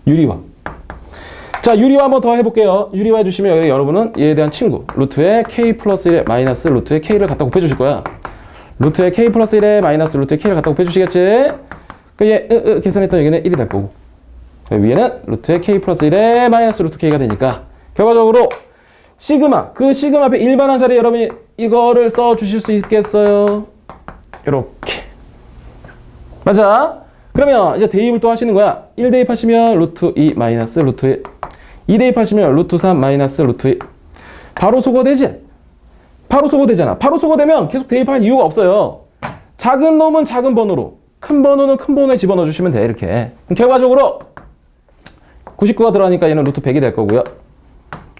유리화. 자, 유리화 한번 더 해볼게요. 유리화 해주시면 여기 여러분은 얘에 대한 친구 루트에 K 플러스 1에 마이너스 루트에 K를 갖다 곱해주실 거야. 루트에 K 플러스 1에 마이너스 루트에 K를 갖다 곱해주시겠지? 그 얘 계산했던 여기는 1이 될 거고, 위에는 루트에 K 플러스 1에 마이너스 루트 K가 되니까 결과적으로 시그마, 그 시그마 앞에 일반한 자리에 여러분이 이거를 써주실 수 있겠어요? 이렇게. 맞아? 그러면 이제 대입을 또 하시는 거야. 1 대입하시면 루트 2 마이너스 루트 1. 2 대입하시면 루트 3 마이너스 루트 2. 바로 소거되지? 바로 소거되잖아. 바로 소거되면 계속 대입할 이유가 없어요. 작은 놈은 작은 번호로, 큰 번호는 큰 번호에 집어넣어 주시면 돼. 이렇게. 그럼 결과적으로 99가 들어가니까 얘는 루트 100이 될 거고요.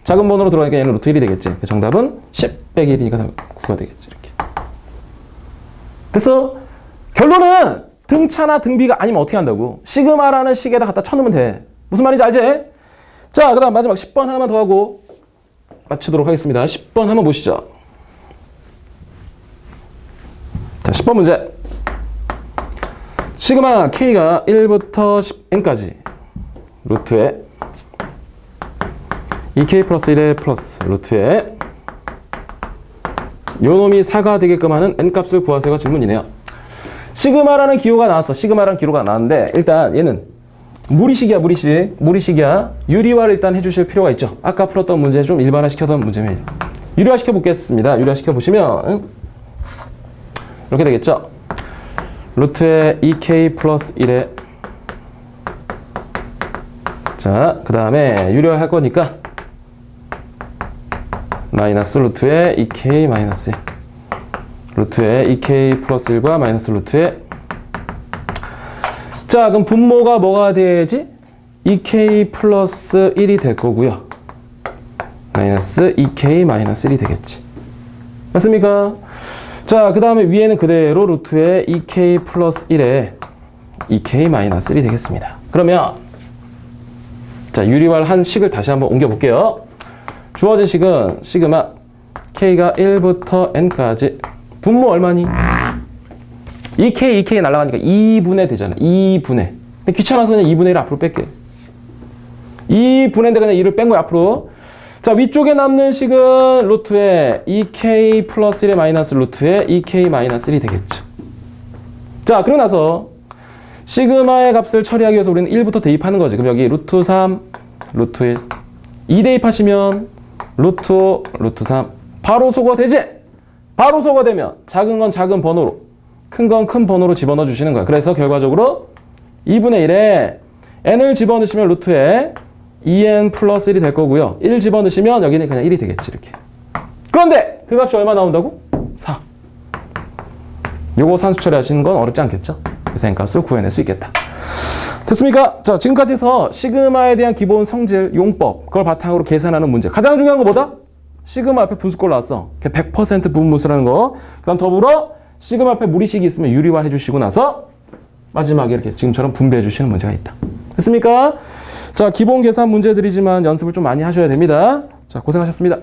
작은 번호로 들어가니까 얘는 루트 1이 되겠지. 정답은 10 빼기 1이니까 9가 되겠지. 이렇게. 됐어? 결론은 등차나 등비가 아니면 어떻게 한다고? 시그마라는 식에다 갖다 쳐놓으면 돼. 무슨 말인지 알지? 자, 그 다음 마지막 10번 하나만 더 하고 마치도록 하겠습니다. 10번 한번 보시죠. 자, 10번 문제. 시그마 K가 1부터 10n까지 루트에 2K 플러스 1의 플러스 루트에 요 놈이 4가 되게끔 하는 n값을 구하세요가 질문이네요. 시그마라는 기호가 나왔어. 시그마라는 기호가 나왔는데 일단 얘는 무리식이야. 무리식이야. 유리화를 일단 해주실 필요가 있죠. 아까 풀었던 문제 좀 일반화시켜던 문제면 유리화 시켜보겠습니다. 유리화 시켜보시면 이렇게 되겠죠. 루트에 2K 플러스 1에 자, 그 다음에 유리화 할 거니까 마이너스 루트에 2K 마이너스 1 루트에 2K 플러스 1과 마이너스 루트에 자, 그럼 분모가 뭐가 되지? 2K 플러스 1이 될 거고요. 마이너스 2K 마이너스 1이 되겠지. 맞습니까? 자, 그 다음에 위에는 그대로 루트에 2K 플러스 1에 2K 마이너스 1이 되겠습니다. 그러면 자, 유리화를 한 식을 다시 한번 옮겨볼게요. 주어진 식은 시그마 K가 1부터 N까지 분모 얼마니? 2K 날아가니까 2분의 되잖아. 2분의. 근데 귀찮아서 그냥 2분의 1 앞으로 뺄게. 2분의인데 그냥 2를 뺀 거야, 앞으로. 자, 위쪽에 남는 식은 루트에 2K 플러스 1의 마이너스 루트에 2K 마이너스 1이 되겠죠. 자, 그러고 나서 시그마의 값을 처리하기 위해서 우리는 1부터 대입하는 거지. 그럼 여기 루트 3, 루트 1. 2 대입하시면 루트 5, 루트 3. 바로 소거되지? 바로 소거되면 작은 건 작은 번호로, 큰 건 큰 번호로 집어넣어 주시는 거야. 그래서 결과적으로 2분의 1에 n을 집어넣으시면 루트에 2n 플러스 1이 될 거고요. 1 집어넣으시면 여기는 그냥 1이 되겠지. 이렇게. 그런데 그 값이 얼마 나온다고? 4. 요거 산수 처리하시는 건 어렵지 않겠죠? 그래서 n값을 구해낼 수 있겠다. 됐습니까? 자, 지금까지 해서 시그마에 대한 기본 성질, 용법, 그걸 바탕으로 계산하는 문제. 가장 중요한 거 뭐다? 시그마 앞에 분수꼴 나왔어. 100% 분무수라는 거. 그럼 더불어 시그마 앞에 무리식이 있으면 유리화 해주시고 나서 마지막에 이렇게 지금처럼 분배해 주시는 문제가 있다. 됐습니까? 자, 기본 계산 문제들이지만 연습을 좀 많이 하셔야 됩니다. 자, 고생하셨습니다.